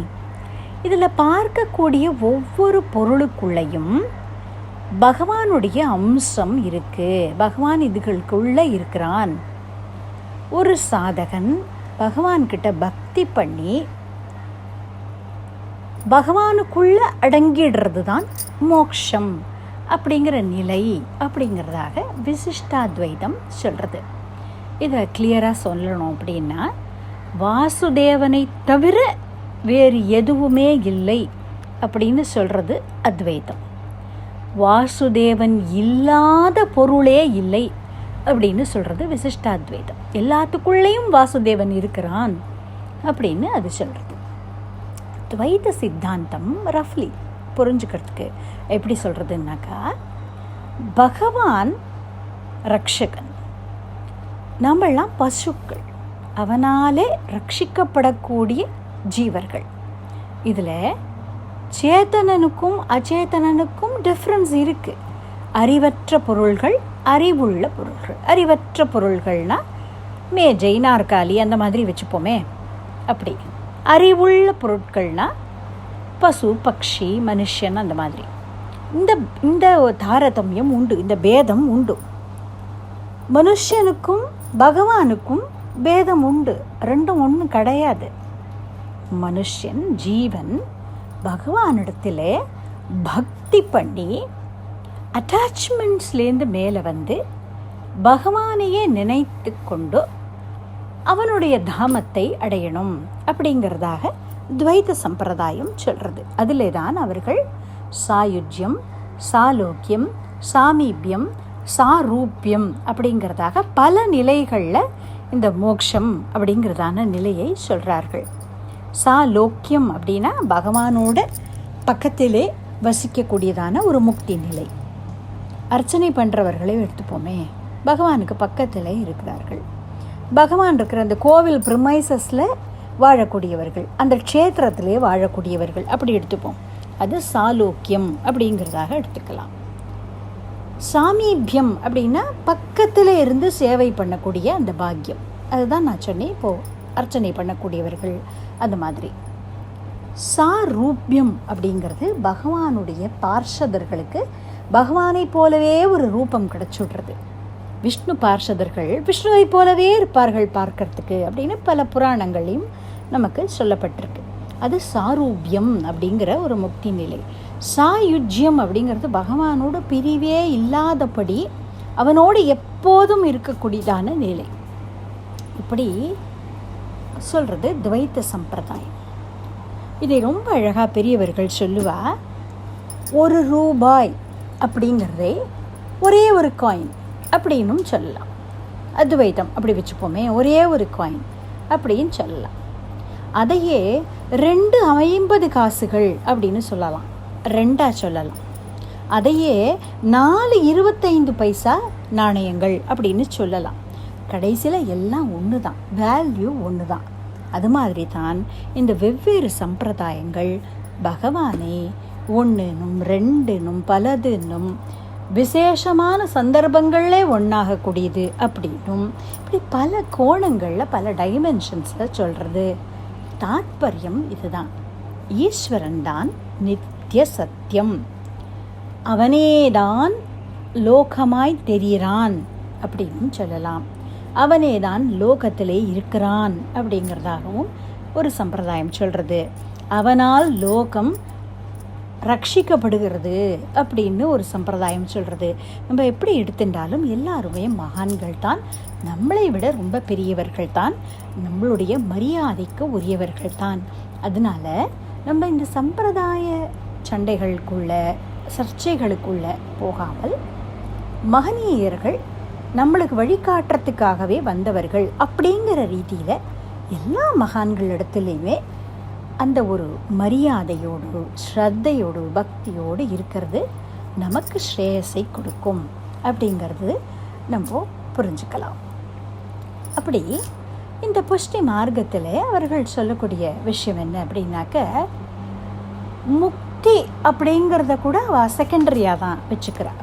இதில் பார்க்கக்கூடிய ஒவ்வொரு பொருளுக்குள்ளேயும் பகவானுடைய அம்சம் இருக்குது. பகவான் இதுகளுக்குள்ளே இருக்கிறான். ஒரு சாதகன் பகவான்கிட்ட பக்தி பண்ணி பகவானுக்குள்ளே அடங்கிடுறது தான் மோக்ஷம் அப்படிங்கிற நிலை அப்படிங்கிறதாக விசிஷ்டாத்வைதம் சொல்கிறது. இதை கிளியராக சொல்லணும் அப்படின்னா, வாசுதேவனை தவிர வேறு எதுவுமே இல்லை அப்படின்னு சொல்கிறது அத்வைதம். வாசுதேவன் இல்லாத பொருளே இல்லை அப்படின்னு சொல்கிறது விசிஷ்டாத்வைதம். எல்லாத்துக்குள்ளேயும் வாசுதேவன் இருக்கிறான் அப்படின்னு அது சொல்கிறது. துவைத சித்தாந்தம் ரஃப்லி புரிஞ்சுக்கிறதுக்கு எப்படி சொல்கிறதுனாக்கா, பகவான் ரக்ஷகன், நம்மளாம் பசுக்கள், அவனாலே ரட்சிக்கப்படக்கூடிய ஜீவர்கள். இதில் சேத்தனனுக்கும் அச்சேதனனுக்கும் டிஃப்ரென்ஸ் இருக்குது. அறிவற்ற பொருள்கள், அறிவுள்ள பொருள்கள். அறிவற்ற பொருள்கள்னால் மேஜை, நாற்காலி அந்த மாதிரி வச்சுப்போமே, அப்படி. அறிவுள்ள பொருட்கள்னால் பசு, பக்ஷி, மனுஷன் அந்த மாதிரி. இந்த தாரதமியம் உண்டு, இந்த பேதம் உண்டு. மனுஷனுக்கும் பகவானுக்கும் பேதம் உண்டு, ரெண்டும் ஒன்று கிடையாது. மனுஷன், ஜீவன் பகவானிடத்தில் பக்தி பண்ணி அட்டாச்மெண்ட்ஸ்லேருந்து மேலே வந்து பகவானையே நினைத்து கொண்டு அவனுடைய தாமத்தை அடையணும் அப்படிங்கிறதாக துவைத சம்பிரதாயம் சொல்கிறது. அதிலே தான் அவர்கள் சாயுஜ்யம், சாலோக்கியம், சாமீபியம், சாரூபியம் அப்படிங்கிறதாக பல நிலைகளில் இந்த மோக்ஷம் அப்படிங்கிறதான நிலையை சொல்கிறார்கள். சாலோக்கியம் அப்படின்னா பகவானோட பக்கத்திலே வசிக்கக்கூடியதான ஒரு முக்தி நிலை. அர்ச்சனை பண்ணுறவர்களே எடுத்துப்போமே, பகவானுக்கு பக்கத்தில் இருக்கிறார்கள். பகவான் இருக்கிற அந்த கோவில் ப்ரிமைசஸில் வாழக்கூடியவர்கள், அந்த க்ஷேத்திரத்திலே வாழக்கூடியவர்கள், அப்படி எடுத்துப்போம். அது சாலோக்கியம் அப்படிங்கிறதாக எடுத்துக்கலாம். சாமீபியம் அப்படின்னா பக்கத்தில் இருந்து சேவை பண்ணக்கூடிய அந்த பாக்கியம், அதுதான் நான் சொன்னேன். இப்போது அர்ச்சனை பண்ணக்கூடியவர்கள் அந்த மாதிரி. சாரூபியம் அப்படிங்கிறது பகவானுடைய பார்ஷதர்களுக்கு பகவானை போலவே ஒரு ரூபம் கிடச்சுடுறது. விஷ்ணு பார்ஷதர்கள் விஷ்ணுவை போலவே இருப்பார்கள் பார்க்கறதுக்கு அப்படின்னு பல புராணங்களையும் நமக்கு சொல்லப்பட்டிருக்கு. அது சாரூபியம் அப்படிங்கிற ஒரு முக்தி நிலை. சாயுஜ்யம் அப்படிங்கிறது பகவானோட பிரிவே இல்லாதபடி அவனோடு எப்போதும் இருக்கக்கூடியதான நிலை. இப்படி சொல்கிறது துவைத்த சம்பிரதாயம். இதை ரொம்ப அழகாக பெரியவர்கள் சொல்லுவா. ஒரு ரூபாய் அப்படிங்கிறதே ஒரே ஒரு காயின் அப்படின்னும் சொல்லலாம். அத்வைதம் அப்படி வச்சுப்போமே, ஒரே ஒரு காயின் அப்படின்னு சொல்லலாம். அதையே 2 50 காசுகள் அப்படின்னு சொல்லலாம், 2ஆக சொல்லலாம். அதையே 4 25 பைசா நாணயங்கள் அப்படின்னு சொல்லலாம். கடைசியில் எல்லாம் ஒன்று தான், வேல்யூ ஒன்று தான். அது மாதிரி தான் இந்த வெவ்வேறு சம்பிரதாயங்கள் பகவானை 1னும் 2னும் பலதுன்னும் விசேஷமான சந்தர்ப்பங்களே ஒன்றாகக்கூடியது அப்படின்னும் இப்படி பல கோணங்களில் பல டைமென்ஷன்ஸில் சொல்கிறது. தாத்பரியம் இதுதான். ஈஸ்வரன் தான் நித்திய சத்தியம், அவனேதான் லோகமாய் தெரிகிறான் அப்படின்னு சொல்லலாம். அவனே தான் லோகத்திலே இருக்கிறான் அப்படிங்கிறதாகவும் ஒரு சம்பிரதாயம் சொல்கிறது. அவனால் லோகம் ரட்சிக்கப்படுகிறது அப்படின்னு ஒரு சம்பிரதாயம் சொல்கிறது. நம்ம எப்படி எடுத்துட்டாலும் எல்லாருமே மகான்கள் தான், நம்மளை விட ரொம்ப பெரியவர்கள் தான், நம்மளுடைய மரியாதைக்கு உரியவர்கள் தான். அதனால நம்ம இந்த சம்பிரதாய சண்டைகளுக்குள்ள சர்ச்சைகளுக்குள்ள போகாமல் மகனீயர்கள் நம்மளுக்கு வழிகாட்டுறதுக்காகவே வந்தவர்கள் அப்படிங்கிற ரீதியில் எல்லா மகான்களிடத்துலையுமே அந்த ஒரு மரியாதையோடு, ஸ்ரத்தையோடு, பக்தியோடு இருக்கிறது நமக்கு ஸ்ரேயஸை கொடுக்கும் அப்படிங்கிறது நம்ம புரிஞ்சுக்கலாம். அப்படி இந்த புஷ்டி மார்க்கத்தில் அவர்கள் சொல்லக்கூடிய விஷயம் என்ன அப்படின்னாக்க, முக்தி அப்படிங்கிறத கூட அவள் செகண்டரியாக தான் வச்சுக்கிறாள்.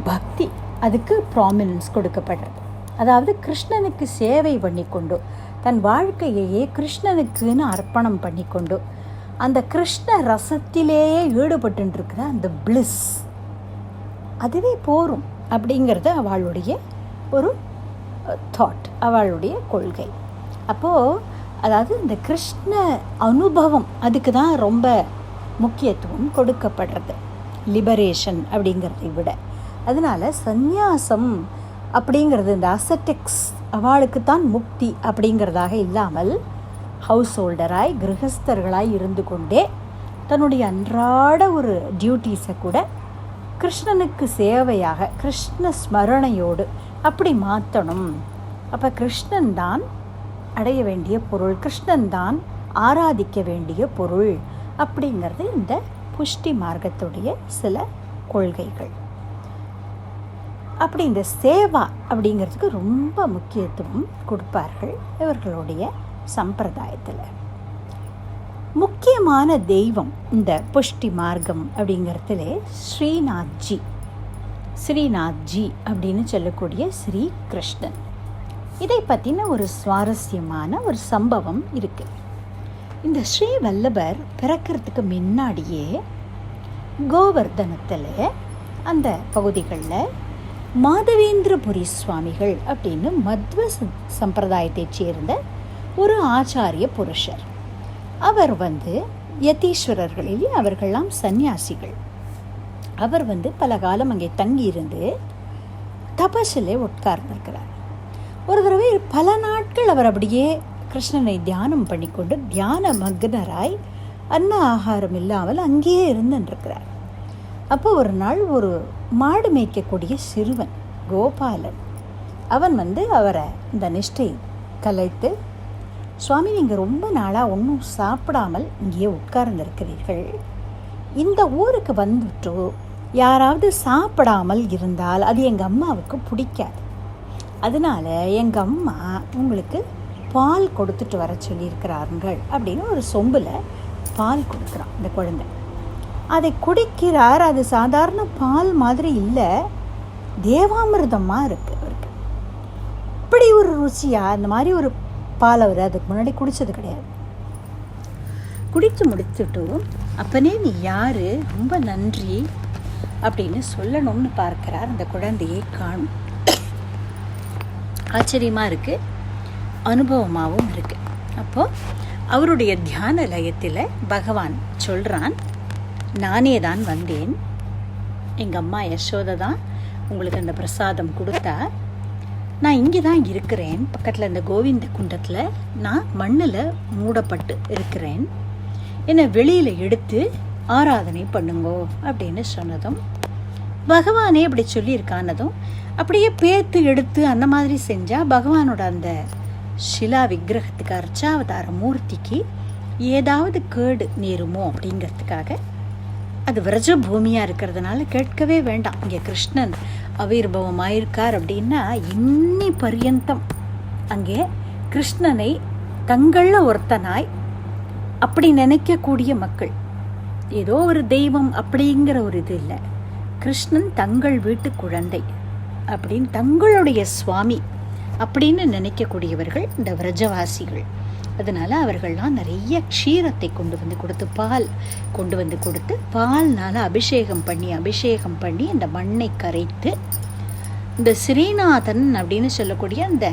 பக்தி அதுக்கு ப்ராமினன்ஸ் கொடுக்கப்படுறது. அதாவது கிருஷ்ணனுக்கு சேவை பண்ணிக்கொண்டு தன் வாழ்க்கையையே கிருஷ்ணனுக்குன்னு அர்ப்பணம் பண்ணிக்கொண்டு அந்த கிருஷ்ண ரசத்திலேயே ஈடுபட்டுருக்கிற அந்த பிளிஸ் அதுவே போரும் அப்படிங்கிறது அவளுடைய ஒரு தாட், அவளுடைய கொள்கை. அப்போது அதாவது இந்த கிருஷ்ண அனுபவம் அதுக்கு தான் ரொம்ப முக்கியத்துவம் கொடுக்கப்படுறது, லிபரேஷன் அப்படிங்கிறதை விட. அதனால் சந்நியாசம் அப்படிங்கிறது இந்த அசெட்டிக்ஸ் அவளுக்கு தான் முக்தி அப்படிங்கிறதாக இல்லாமல் ஹவுஸ் ஹோல்டராய் கிரகஸ்தர்களாய் இருந்து கொண்டே தன்னுடைய அன்றாட ஒரு டியூட்டிஸை கூட கிருஷ்ணனுக்கு சேவையாக கிருஷ்ண ஸ்மரணையோடு அப்படி மாற்றணும். அப்போ கிருஷ்ணன் தான் அடைய வேண்டிய பொருள், கிருஷ்ணன் தான் ஆராதிக்க வேண்டிய பொருள் அப்படிங்கிறது இந்த புஷ்டி மார்க்கத்துடைய சில கொள்கைகள். அப்படி இந்த சேவா அப்படிங்கிறதுக்கு ரொம்ப முக்கியத்துவம் கொடுப்பார்கள் இவர்களுடைய சம்பிரதாயத்தில். முக்கியமான தெய்வம் இந்த புஷ்டி மார்க்கம் அப்படிங்கிறதுல ஸ்ரீநாத்ஜி அப்படின்னு சொல்லக்கூடிய ஸ்ரீ கிருஷ்ணன். இதை பற்றின ஒரு சுவாரஸ்யமான ஒரு சம்பவம் இருக்குது. இந்த ஸ்ரீ வல்லபர் பிறக்கிறதுக்கு முன்னாடியே கோவர்தனத்தில் அந்த பகுதிகளில் மாதவேந்திரபுரி சுவாமிகள் அப்படின்னு மத்வ சம்பிரதாயத்தைச் சேர்ந்த ஒரு ஆச்சாரிய புருஷர். அவர் யதீஸ்வரர்களில் அவர்கள்லாம் சந்நியாசிகள். அவர் பல காலம் அங்கே தங்கியிருந்து தபஸில் உட்கார்ந்திருக்கிறார். ஒரு தடவை பல நாட்கள் அவர் அப்படியே கிருஷ்ணனை தியானம் பண்ணிக்கொண்டு தியான மக்னராய் அன்ன ஆகாரம் இல்லாமல் அங்கேயே இருந்துருக்கிறார். அப்போ ஒரு நாள் ஒரு மாடு மேய்க்கக்கூடிய சிறுவன் கோபாலன் அவன் அவரை இந்த நிஷ்டை கலைத்து, சுவாமி நீங்கள் ரொம்ப நாளாக ஒன்றும் சாப்பிடாமல் இங்கேயே உட்கார்ந்துருக்கிறீர்கள், இந்த ஊருக்கு வந்துட்டு யாராவது சாப்பிடாமல் இருந்தால் அது எங்கள் அம்மாவுக்கு பிடிக்காது, அதனால் எங்கள் அம்மா உங்களுக்கு பால் கொடுத்துட்டு வர சொல்லியிருக்கிறார்கள் அப்படின்னு ஒரு சொம்பில் பால் கொடுக்குறான் இந்த குழந்தை. அதை குடிக்கிறார். அது சாதாரண பால் மாதிரி இல்லை, தேவாமிர்தமாக இருக்குது அவருக்கு. இப்படி ஒரு ருசியாக அந்த மாதிரி ஒரு பால் அவர் அதுக்கு முன்னாடி குடித்தது கிடையாது. குடித்து முடிச்சுட்டு, அப்பனே நீ யார், ரொம்ப நன்றி அப்படின்னு சொல்லணும்னு பார்க்கிறார். அந்த குழந்தையை காணும். ஆச்சரியமாக இருக்குது, அனுபவமாகவும் இருக்குது. அப்போது அவருடைய தியான லயத்தில் பகவான் சொல்கிறான், நானே தான் வந்தேன், எங்கள் அம்மா யசோதை தான் உங்களுக்கு அந்த பிரசாதம் கொடுத்தா, நான் இங்கே தான் இருக்கிறேன், பக்கத்தில் இந்த கோவிந்த குண்டத்தில் நான் மண்ணில் மூடப்பட்டு இருக்கிறேன், என்னை வெளியில் எடுத்து ஆராதனை பண்ணுங்கோ அப்படின்னு சொன்னதும், பகவானே அப்படி சொல்லியிருக்கானதும் அப்படியே பேத்து எடுத்து அந்த மாதிரி செஞ்சால் பகவானோட அந்த ஷிலா விக்கிரகத்துக்கு அர்ச்சாவதார மூர்த்திக்கு ஏதாவது கேடு நேருமோ அப்படிங்கிறதுக்காக, அது விரஜ பூமியாக இருக்கிறதுனால கேட்கவே வேண்டாம், இங்கே கிருஷ்ணன் அவிர்பவம் ஆயிருக்கார் அப்படின்னா இன்னி பர்யந்தம் அங்கே கிருஷ்ணனை தங்களில் ஒருத்தனாய் அப்படி நினைக்கக்கூடிய மக்கள், ஏதோ ஒரு தெய்வம் அப்படிங்கிற ஒரு இது இல்லை, கிருஷ்ணன் தங்கள் வீட்டு குழந்தை அப்படின்னு தங்களுடைய சுவாமி அப்படின்னு நினைக்கக்கூடியவர்கள் இந்த விரஜவாசிகள். அதனால் அவர்கள்லாம் நிறைய க்ஷீரத்தை கொண்டு வந்து கொடுத்து, பால் கொண்டு வந்து கொடுத்து, பால்னால் அபிஷேகம் பண்ணி அந்த மண்ணை கரைத்து இந்த ஸ்ரீநாதன் அப்படின்னு சொல்லக்கூடிய அந்த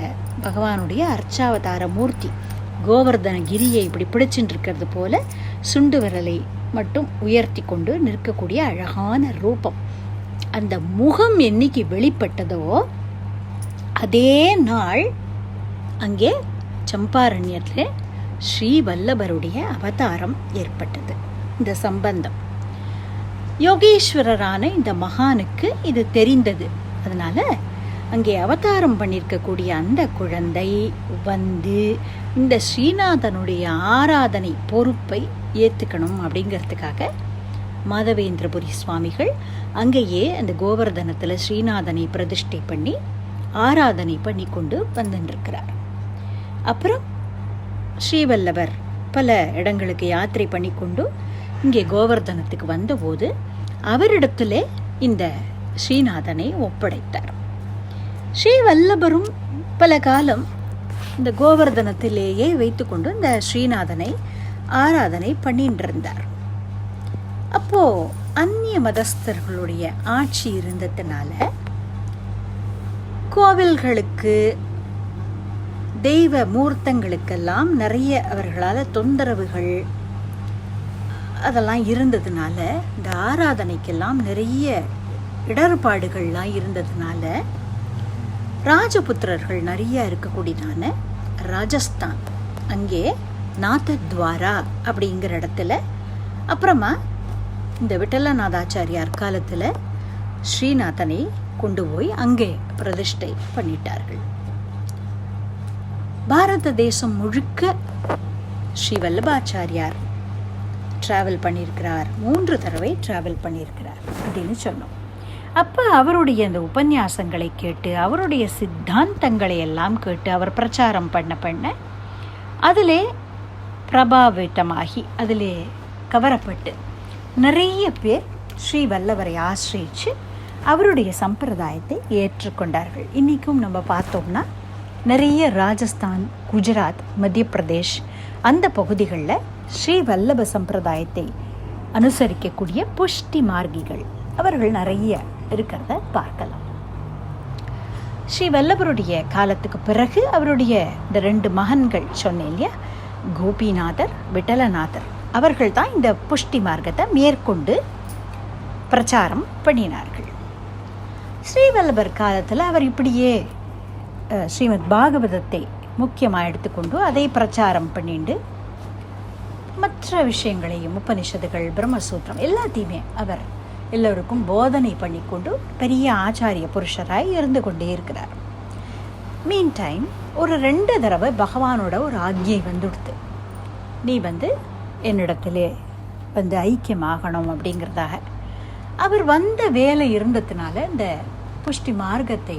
பகவானுடைய அர்ச்சாவதார மூர்த்தி கோவர்தனகிரியை இப்படி பிடிச்சிட்டு இருக்கிறது போல சுண்டு விரலை மட்டும் உயர்த்தி கொண்டு நிற்கக்கூடிய அழகான ரூபம். அந்த முகம் என்னைக்கு வெளிப்பட்டதோ அதே நாள் அங்கே சம்பாரண்யத்தில் ஸ்ரீ வல்லபருடைய அவதாரம் ஏற்பட்டது. இந்த சம்பந்தம் யோகேஸ்வரரான இந்த மகானுக்கு இது தெரிந்தது. அதனால அங்கே அவதாரம் பண்ணியிருக்கக்கூடிய அந்த குழந்தை இந்த ஸ்ரீநாதனுடைய ஆராதனை பொறுப்பை ஏற்றுக்கணும் அப்படிங்கிறதுக்காக மாதவேந்திரபுரி சுவாமிகள் அங்கேயே அந்த கோவர்தனத்தில் ஸ்ரீநாதனை பிரதிஷ்டை பண்ணி ஆராதனை பண்ணி கொண்டு வந்துருக்கிறார். அப்புறம் ஸ்ரீவல்லவர் பல இடங்களுக்கு யாத்திரை பண்ணி கொண்டு இங்கே கோவர்தனத்துக்கு வந்தபோது அவரிடத்துல இந்த ஸ்ரீநாதனை ஒப்படைத்தார். ஸ்ரீவல்லபரும் பல காலம் இந்த கோவர்தனத்திலேயே வைத்துக்கொண்டு இந்த ஸ்ரீநாதனை ஆராதனை பண்ணிட்டு இருந்தார். அப்போ அந்நிய மதஸ்தர்களுடைய ஆட்சி இருந்ததுனால கோவில்களுக்கு தெய்வ மூர்த்தங்களுக்கெல்லாம் நிறைய அவர்களால் தொந்தரவுகள் அதெல்லாம் இருந்ததுனால, இந்த ஆராதனைக்கெல்லாம் நிறைய இடர்பாடுகள்லாம் இருந்ததுனால ராஜபுத்திரர்கள் நிறைய இருக்கக்கூடியதான ராஜஸ்தான், அங்கே நாதத்வாரா அப்படிங்கிற இடத்துல, அப்புறமா இந்த விட்டலநாதாச்சாரியார் காலத்தில் ஸ்ரீநாதனை கொண்டு போய் அங்கே பிரதிஷ்டை பண்ணிட்டார்கள். பாரத தேசம் முழுக்க ஸ்ரீ வல்லபாச்சாரியார் ட்ராவல் பண்ணியிருக்கிறார். 3 தடவை ட்ராவல் பண்ணியிருக்கிறார் அப்படின்னு சொன்னோம். அப்போ அவருடைய அந்த உபன்யாசங்களை கேட்டு, அவருடைய சித்தாந்தங்களை எல்லாம் கேட்டு அவர் பிரச்சாரம் பண்ண அதிலே பிரபாவிதமாகி, அதிலே கவரப்பட்டு நிறைய பேர் ஸ்ரீ வல்லவரை ஆசிரியிச்சு அவருடைய சம்பிரதாயத்தை ஏற்றுக்கொண்டார்கள். இன்றைக்கும் நம்ம பார்த்தோம்னா நிறைய ராஜஸ்தான், குஜராத், மத்திய பிரதேஷ் அந்த பகுதிகளில் ஸ்ரீ வல்லப சம்பிரதாயத்தை அனுசரிக்கக்கூடிய புஷ்டி மார்க்கிகள் அவர்கள் நிறைய இருக்கிறத பார்க்கலாம். ஸ்ரீ வல்லபருடைய காலத்துக்கு பிறகு அவருடைய இந்த 2 மகன்கள் சொன்னேன் இல்லையா, கோபிநாதர், விட்டலநாதர், அவர்கள் தான் இந்த புஷ்டி மார்க்கத்தை மேற்கொண்டு பிரச்சாரம் பண்ணினார்கள். ஸ்ரீவல்லபர் காலத்தில் அவர் இப்படியே ஸ்ரீமத் பாகவதத்தை முக்கியமாக எடுத்துக்கொண்டு அதை பிரச்சாரம் பண்ணிட்டு மற்ற விஷயங்களையும், உபனிஷத்துகள், பிரம்மசூத்திரம் எல்லாத்தையுமே அவர் எல்லோருக்கும் போதனை பண்ணிக்கொண்டு பெரிய ஆச்சாரிய புருஷராய் இருந்து கொண்டே இருக்கிறார். மீன் டைம் ஒரு 2 தடவை பகவானோட ஒரு ஆக்ஞை வந்துடுத்து, நீ என்னிடத்திலே ஐக்கியமாகணும் அப்படிங்கிறதாக. அவர் வந்த வேலை இருந்ததுனால, இந்த புஷ்டி மார்க்கத்தை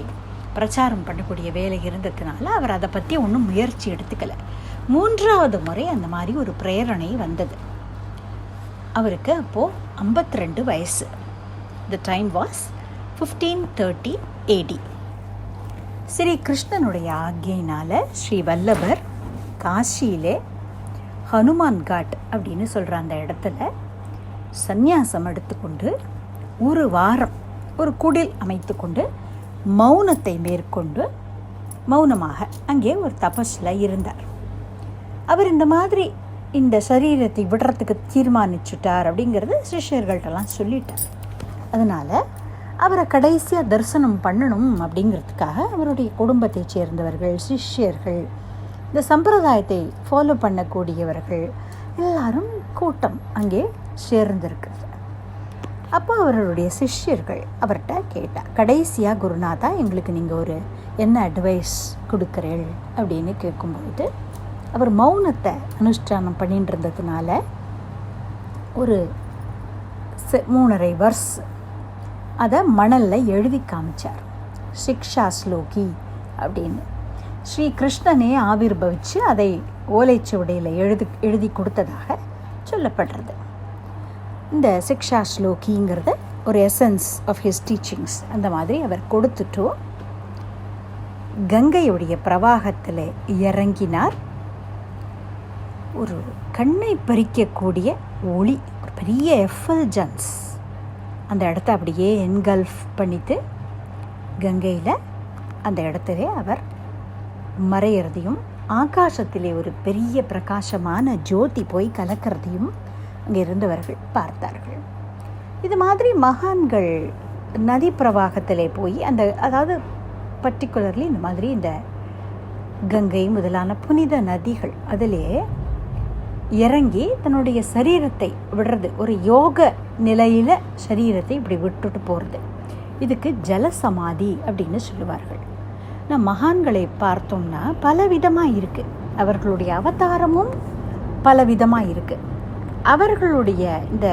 பிரச்சாரம் பண்ணக்கூடிய வேலை இருந்ததுனால அவர் அதை பற்றி ஒன்றும் முயற்சி எடுத்துக்கலை. 3வது முறை அந்த மாதிரி ஒரு பிரேரணை வந்தது. அவருக்கு அப்போது 52 வயசு. The time was 1530 AD. Shri கிருஷ்ணனுடைய ஆக்ஞையினால் ஸ்ரீ வல்லபர் காசியிலே ஹனுமான் காட் அப்படின்னு சொல்கிற அந்த இடத்துல சந்நியாசம் எடுத்துக்கொண்டு 1 வாரம் ஒரு குடில் அமைத்து கொண்டு மௌனத்தை மேற்கொண்டு மௌனமாக அங்கே ஒரு தபஸில் இருந்தார். அவர் இந்த மாதிரி இந்த சரீரத்தை விடுறதுக்கு தீர்மானிச்சுட்டார் அப்படிங்கிறது சிஷ்யர்கள்ட்டெல்லாம் சொல்லிட்டார். அதனால் அவரை கடைசியாக தரிசனம் பண்ணணும் அப்படிங்கிறதுக்காக அவருடைய குடும்பத்தை சேர்ந்தவர்கள், சிஷ்யர்கள், இந்த சம்பிரதாயத்தை ஃபாலோ பண்ணக்கூடியவர்கள் எல்லாரும் கூட்டம் அங்கே சேர்ந்திருக்கிறது. அப்போ அவர்களுடைய சிஷ்யர்கள் அவர்கிட்ட கேட்டார், கடைசியாக குருநாதா எங்களுக்கு நீங்கள் என்ன அட்வைஸ் கொடுக்குறீள் அப்படின்னு கேட்கும்பொழுது, அவர் மௌனத்தை அனுஷ்டானம் பண்ணிட்டு இருந்ததுனால ஒரு 3.5 வர்ஸ் அதை மணலில் எழுதி காமிச்சார். சிக்ஷா ஸ்லோகி அப்படின்னு ஸ்ரீ கிருஷ்ணனே ஆவிர்பவிச்சு அதை ஓலைச்சுவடையில் எழுதி கொடுத்ததாக சொல்லப்படுறது. இந்த சிக்ஷா ஸ்லோகிங்கிறத ஒரு எசன்ஸ் ஆஃப் ஹிஸ் டீச்சிங்ஸ் அந்த மாதிரி அவர் கொடுத்துட்டோ கங்கையுடைய பிரவாகத்தில் இறங்கினார். ஒரு கண்ணை பறிக்கக்கூடிய ஒளி, ஒரு பெரிய எஃபல்ஜன்ஸ் அந்த இடத்த அப்படியே என்கல்ஃப் பண்ணிட்டு கங்கையில் அந்த இடத்துல அவர் மறையிறதையும், ஆகாசத்திலே ஒரு பெரிய பிரகாசமான ஜோதி போய் கலக்கிறதையும் அங்கே இருந்தவர்கள் பார்த்தார்கள். இது மாதிரி மகான்கள் நதி பிரவாகத்திலே போய் அதாவது பர்டிகுலர்லி இந்த மாதிரி இந்த கங்கை முதலான புனித நதிகள் அதிலே இறங்கி தன்னுடைய சரீரத்தை விடுறது, ஒரு யோக நிலையில் சரீரத்தை இப்படி விட்டுட்டு போகிறது, இதுக்கு ஜலசமாதி அப்படின்னு சொல்லுவார்கள். நான் மகான்களை பார்த்தோம்னா பலவிதமாக இருக்குது, அவர்களுடைய அவதாரமும் பலவிதமாக இருக்குது. அவர்களுடைய இந்த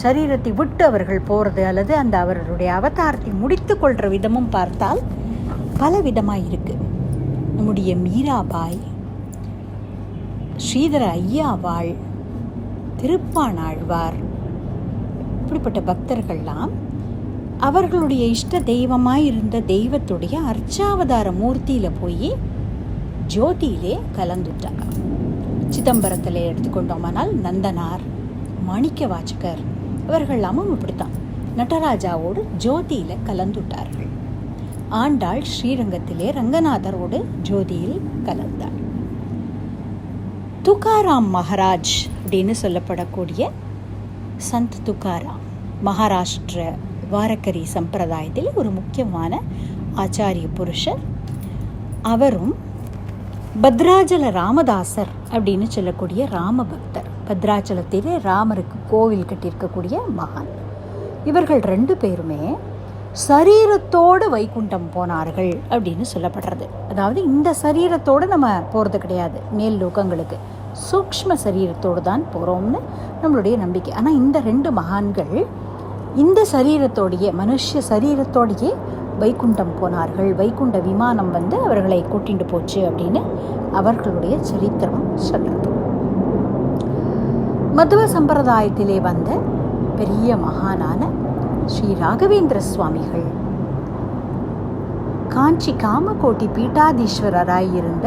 சரீரத்தை விட்டு அவர்கள் போகிறது அல்லது அந்த அவர்களுடைய அவதாரத்தை முடித்து கொள்கிற விதமும் பார்த்தால் பலவிதமாக இருக்குது. நம்முடைய மீராபாய், ஸ்ரீதர ஐயாவாள், திருப்பாணாழ்வார், இப்படிப்பட்ட பக்தர்கள்லாம் அவர்களுடைய இஷ்ட தெய்வமாய் இருந்த தெய்வத்துடைய அர்ச்சாவதார மூர்த்தியில் போய் ஜோதியிலே கலந்துட்டாங்க. சிதம்பரத்தில் எடுத்துக்கொண்டோமானால் நந்தனார், மாணிக்க வாசகர் இவர்கள்லாமும் இப்படித்தான் நடராஜாவோடு ஜோதியில் கலந்துட்டார்கள். ஆண்டாள் ஸ்ரீரங்கத்திலே ரங்கநாதரோடு ஜோதியில் கலந்தாள். துகாராம் மகாராஜ் அப்படின்னு சொல்லப்படக்கூடிய சந்த் துகாராம் மகாராஷ்டிர வாரக்கரி சம்பிரதாயத்தில் ஒரு முக்கியமான ஆச்சாரிய புருஷர். அவரும் பத்ராஜல ராமதாசர் அப்படின்னு சொல்லக்கூடிய ராம பக்தர், பத்ராச்சலத்திலே ராமருக்கு கோவில் கட்டியிருக்கக்கூடிய மகான். இவர்கள் 2 பேருமே சரீரத்தோடு வைகுண்டம் போனார்கள் அப்படின்னு சொல்லப்படுறது. அதாவது இந்த சரீரத்தோடு நம்ம போகிறது கிடையாது, மேல் லோகங்களுக்கு சூக்ஷ்ம சரீரத்தோடு தான் போகிறோம்னு நம்மளுடைய நம்பிக்கை. ஆனால் இந்த 2 மகான்கள் இந்த சரீரத்தோடையே, மனுஷ சரீரத்தோடையே வைகுண்டம் போனார்கள். வைகுண்ட விமானம் வந்து அவர்களை கூட்டிட்டு போச்சு அப்படின்னு அவர்களுடைய சரித்திரம் சொல்கிறது. மதுவ சம்பிரதாயத்திலே வந்த பெரிய மகானான ஸ்ரீ ராகவேந்திர சுவாமிகள், காஞ்சி காமகோட்டி பீட்டாதீஸ்வரராய் இருந்த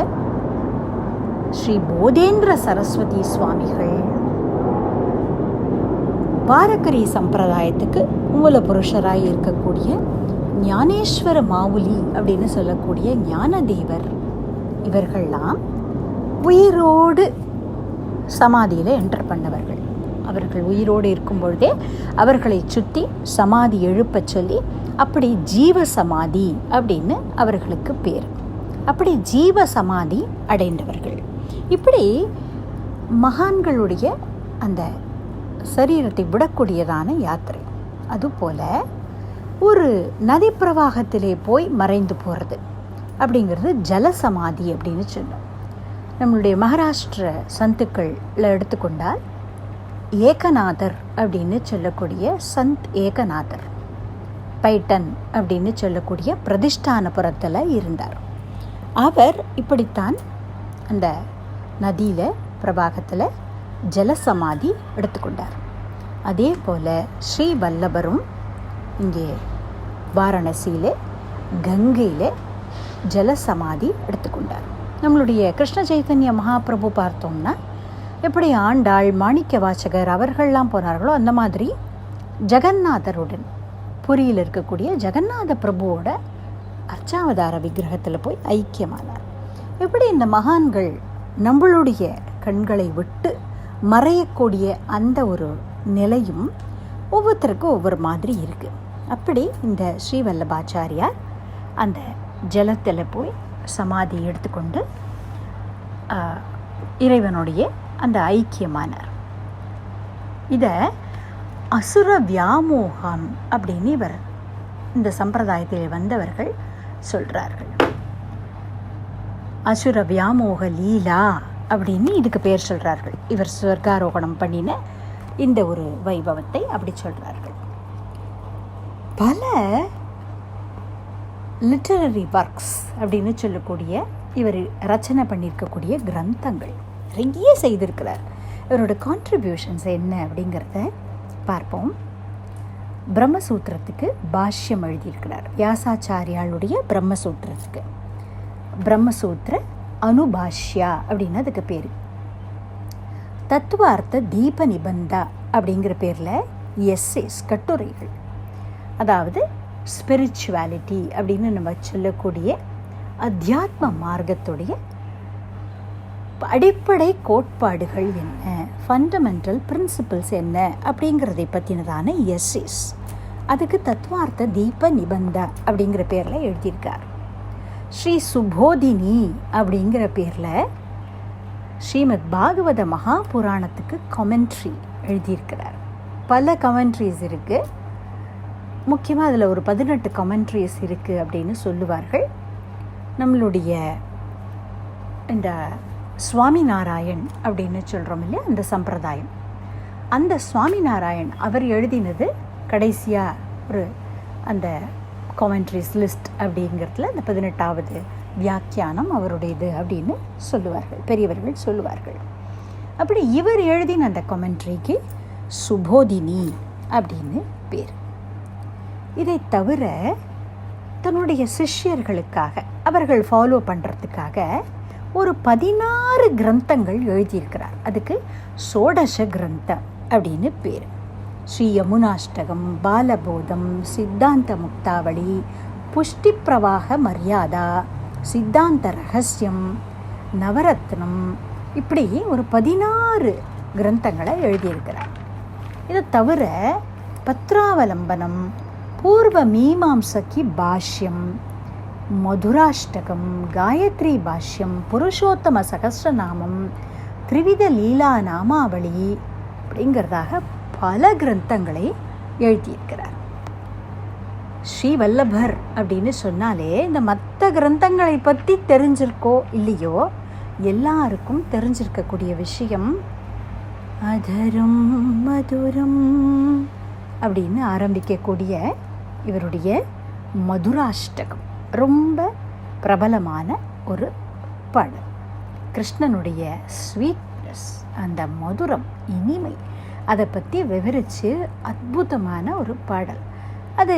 ஸ்ரீ போதேந்திர சரஸ்வதி சுவாமிகள், வாரக்கரி சம்பிரதாயத்துக்கு மூல புருஷராய் இருக்கக்கூடிய ஞானேஸ்வர மாவுலி அப்படின்னு சொல்லக்கூடிய ஞானதேவர், இவர்கள்லாம் உயிரோடு சமாதியில் என்டர் பண்ணவர்கள். அவர்கள் உயிரோடு இருக்கும் பொழுதே அவர்களை சுற்றி சமாதி எழுப்ப சொல்லி அப்படி ஜீவ சமாதி அப்படின்னு அவர்களுக்கு பேர். அப்படி ஜீவ சமாதி அடைந்தவர்கள். இப்படி மகான்களுடைய அந்த சரீரத்தை விடக்கூடியதான யாத்திரை. அதுபோல் ஒரு நதி பிரவாகத்திலே போய் மறைந்து போகிறது அப்படிங்கிறது ஜலசமாதி அப்படின்னு சொன்னோம். நம்மளுடைய மகாராஷ்டிர சந்துக்களில் எடுத்துக்கொண்டால் ஏகநாதர் அப்படின்னு சொல்லக்கூடிய சந்த் ஏகநாதர் பைட்டன் அப்படின்னு சொல்லக்கூடிய பிரதிஷ்டானபுரத்தில் இருந்தார். அவர் இப்படித்தான் அந்த நதியில் பிரவாகத்தில் ஜலசமாதி எடுத்துக்கொண்டார். அதே போல் ஸ்ரீ வல்லபரும் இங்கே வாரணசியில் கங்கையில் ஜலசமாதி எடுத்துக்கொண்டார். நம்மளுடைய கிருஷ்ண சைத்தன்ய மகாபிரபு பார்த்தோம்னா எப்படி ஆண்டாள், மாணிக்க வாசகர் அவர்கள்லாம் போனார்களோ அந்த மாதிரி ஜெகநாதருடன் புரியில் இருக்கக்கூடிய ஜெகநாத பிரபுவோட அர்ச்சாவதார விக்கிரகத்தில் போய் ஐக்கியமானார். எப்படி இந்த மகான்கள் நம்மளுடைய கண்களை விட்டு மறையக்கூடிய அந்த ஒரு நிலையும் ஒவ்வொருத்தருக்கும் ஒவ்வொரு மாதிரி இருக்குது. அப்படி இந்த ஸ்ரீவல்லபாச்சாரியார் அந்த ஜலத்தில் போய் சமாதி எடுத்துக்கொண்டு இறைவனுடைய அந்த ஐக்கியமானார். இதை அசுர வியாமோகம் அப்படின்னு இவர் இந்த சம்பிரதாயத்தில் வந்தவர்கள் சொல்கிறார்கள். அசுர வியாமோக லீலா அப்படின்னு இதுக்கு பேர் சொல்கிறார்கள். இவர் சொர்க்காரோகணம் பண்ணின இந்த ஒரு வைபவத்தை அப்படி சொல்கிறார்கள். பல லிட்டரரி ஒர்க்ஸ் அப்படின்னு சொல்லக்கூடிய இவர் ரச்சனை பண்ணியிருக்கக்கூடிய கிரந்தங்கள் நிறைய செய்திருக்கிறார். இவரோட கான்ட்ரிபியூஷன்ஸ் என்ன அப்படிங்கிறத பார்ப்போம். பிரம்மசூத்திரத்துக்கு பாஷ்யம் எழுதியிருக்கிறார். வியாசாச்சாரியாளுடைய பிரம்மசூத்திரத்துக்கு பிரம்மசூத்திர அனுபாஷ்யா அப்படின்னு அதுக்கு பேர். தத்துவார்த்த தீப நிபந்தா அப்படிங்கிற பேரில் எஸ்ஸேஸ், கட்டுரைகள், அதாவது ஸ்பிரிச்சுவாலிட்டி அப்படின்னு நம்ம சொல்லக்கூடிய அத்தியாத்ம மார்க்கத்துடைய அடிப்படை கோட்பாடுகள் என்ன, ஃபண்டமெண்டல் பிரின்சிபிள்ஸ் என்ன அப்படிங்கிறதை பற்றினதான எஸ்ஸேஸ். அதுக்கு தத்துவார்த்த தீப நிபந்தா அப்படிங்கிற பேரில் எழுதியிருக்கார். ஸ்ரீ சுபோதினி அப்படிங்கிற பேரில் ஸ்ரீமத் பாகவத மகாபுராணத்துக்கு கமெண்ட்ரி எழுதியிருக்கிறார். பல கமெண்ட்ரிஸ் இருக்குது. முக்கியமாக அதில் ஒரு 18 கமெண்ட்ரிஸ் இருக்குது அப்படின்னு சொல்லுவார்கள். நம்மளுடைய இந்த சுவாமிநாராயண் அப்படின்னு சொல்கிறோம் இல்லையா, அந்த சம்பிரதாயம், அந்த சுவாமிநாராயண் அவர் எழுதினது கடைசியாக ஒரு அந்த கமெண்ட்ரிஸ் லிஸ்ட் அப்படிங்கிறதுல அந்த 18வது வியாக்கியானம் அவருடையது அப்படின்னு சொல்லுவார்கள், பெரியவர்கள் சொல்லுவார்கள். அப்படி இவர் எழுதின அந்த கமெண்ட்ரிக்கு சுபோதினி அப்படின்னு பேர். இதை தவிர தன்னுடைய சிஷ்யர்களுக்காக, அவர்கள் ஃபாலோ பண்ணுறதுக்காக ஒரு 16 கிரந்தங்கள் எழுதியிருக்கிறார். அதுக்கு சோடச கிரந்தம் அப்படின்னு பேர். ஸ்ரீ யமுனாஷ்டகம், பாலபோதம், சித்தாந்த முக்தாவளி, புஷ்டி பிரவாக மரியாதா, சித்தாந்த ரகசியம், நவரத்னம், இப்படி ஒரு 16 கிரந்தங்களை எழுதியிருக்கிறார். இதை தவிர பத்ராவலம்பனம், பூர்வ மீமாம்சகி பாஷ்யம், மதுராஷ்டகம், காயத்ரி பாஷ்யம், புருஷோத்தம சகஸ்ரநாமம், திரிவித லீலா நாமாவளி அப்படிங்கிறதாக பல கிரந்தங்களை எழுதியிருக்கிறார். ஸ்ரீவல்லபர் அப்படின்னு சொன்னாலே இந்த மற்ற கிரந்தங்களை பற்றி தெரிஞ்சிருக்கோ இல்லையோ எல்லாருக்கும் தெரிஞ்சிருக்கக்கூடிய விஷயம் அதரம் மதுரம் அப்படின்னு ஆரம்பிக்கக்கூடிய இவருடைய மதுராஷ்டகம் ரொம்ப பிரபலமான ஒரு பாடல். கிருஷ்ணனுடைய ஸ்வீட்னஸ், அந்த மதுரம், இனிமை, அதை பற்றி விவரித்து அற்புதமான ஒரு பாடல். அது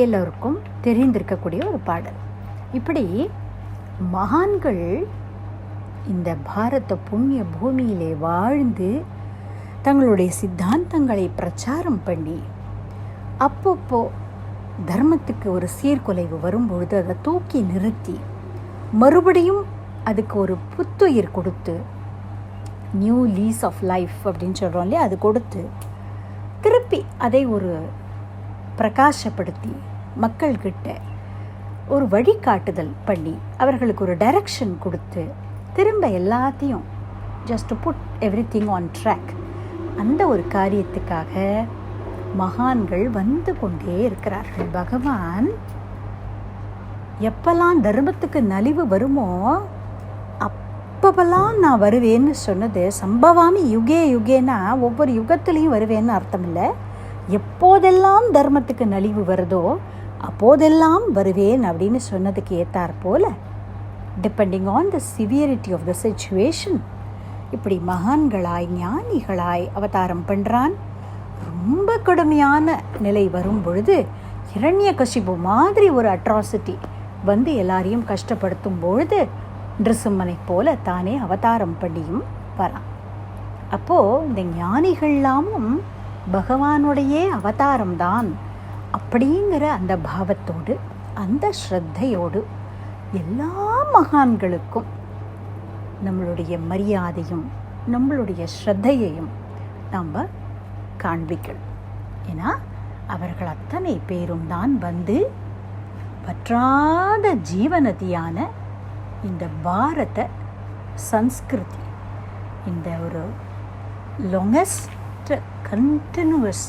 எல்லோருக்கும் தெரிந்திருக்கக்கூடிய ஒரு பாடல். இப்படி மகான்கள் இந்த பாரத புண்ணிய பூமியிலே வாழ்ந்து தங்களுடைய சித்தாந்தங்களை பிரச்சாரம் பண்ணி அப்பப்போ தர்மத்துக்கு ஒரு சீர்குலைவு வரும்பொழுது அதை தூக்கி நிறுத்தி மறுபடியும் அதுக்கு ஒரு புத்துயிர் கொடுத்து, நியூ லீஸ் ஆஃப் லைஃப் அப்படின்னு சொல்கிறோம் இல்லையா, அது கொடுத்து திருப்பி அதை ஒரு பிரகாசப்படுத்தி மக்கள்கிட்ட ஒரு வழிகாட்டுதல் பண்ணி அவர்களுக்கு ஒரு டைரக்ஷன் கொடுத்து திரும்ப எல்லாத்தையும் just to put everything on track, அந்த ஒரு காரியத்துக்காக மகான்கள் வந்து கொண்டே இருக்கிறார்கள். பகவான் எப்பெல்லாம் தர்மத்துக்கு நலிவு வருமோ அப்பப்பெல்லாம் நான் வருவேன்னு சொன்னது சம்பவாமி யுகே யுகேனா ஒவ்வொரு யுகத்துலேயும் வருவேன்னு அர்த்தம் இல்லை. எப்போதெல்லாம் தர்மத்துக்கு நலிவு வருதோ அப்போதெல்லாம் வருவேன் அப்படின்னு சொன்னதுக்கு ஏற்றாற் போல, depending on the severity of the situation, இப்படி மகான்களாய் ஞானிகளாய் அவதாரம் பண்ணுறான். ரொம்ப கடுமையான நிலை வரும் பொழுது இரண்யகசிபு மாதிரி ஒரு அட்ராசிட்டி வந்து எல்லாரையும் கஷ்டப்படுத்தும் பொழுது நிருசிம்மனை போல தானே அவதாரம் பண்ணியும் வரான். அப்போது இந்த ஞானிகள்லாமும் பகவானுடைய அவதாரம்தான் அப்படிங்கிற அந்த பாவத்தோடு, அந்த ஸ்ரத்தையோடு எல்லா மகான்களுக்கும் நம்மளுடைய மரியாதையும் நம்மளுடைய ஸ்ரத்தையையும் நாம் காண்பிக்கணும். ஏன்னா அவர்கள் அத்தனை பேரும் தான் வந்து பற்றாத ஜீவநதியான இந்த பாரத சன்ஸ்கிருதி, இந்த ஒரு லாங்கஸ்ட் கண்டினியூஸ்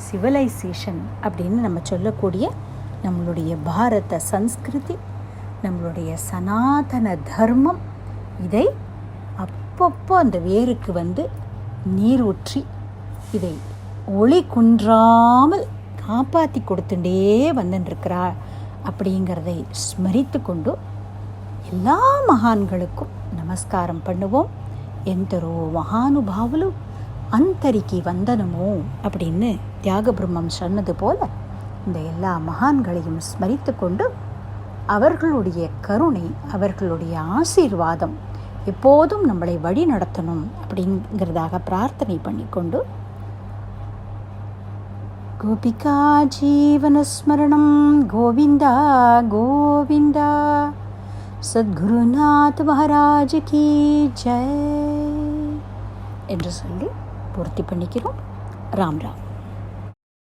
சிவிலைசேஷன் அப்படின்னு நம்ம சொல்லக்கூடிய நம்மளுடைய பாரத சன்ஸ்கிருதி, நம்மளுடைய சனாதன தர்மம், இதை அப்பப்போ அந்த வேருக்கு வந்து நீர் ஊற்றி இதை ஒளி குன்றாமல் காப்பாற்றி கொடுத்துட்டே வந்துட்டுருக்கிறார் அப்படிங்கிறதை ஸ்மரித்து கொண்டு எல்லா மகான்களுக்கும் நமஸ்காரம் பண்ணுவோம். ఎందరో మహానుభావులు அந்தரிக்கு வந்தனமோ அப்படின்னு தியாக பிரம்மம் சொன்னது போல இந்த எல்லா மகான்களையும் ஸ்மரித்து கொண்டு அவர்களுடைய கருணை, அவர்களுடைய ஆசீர்வாதம் எப்போதும் நம்மளை வழி நடத்தணும் அப்படிங்கிறதாக பிரார்த்தனை பண்ணிக்கொண்டு கோபிகா ஜீவனஸ்மரணம் கோவிந்தா கோவிந்தா சத்குருநாத் மகாராஜ் கி ஜெய் என்று சொல்லி பூர்த்தி பண்ணிக்கிறோம். ராம் ராம்.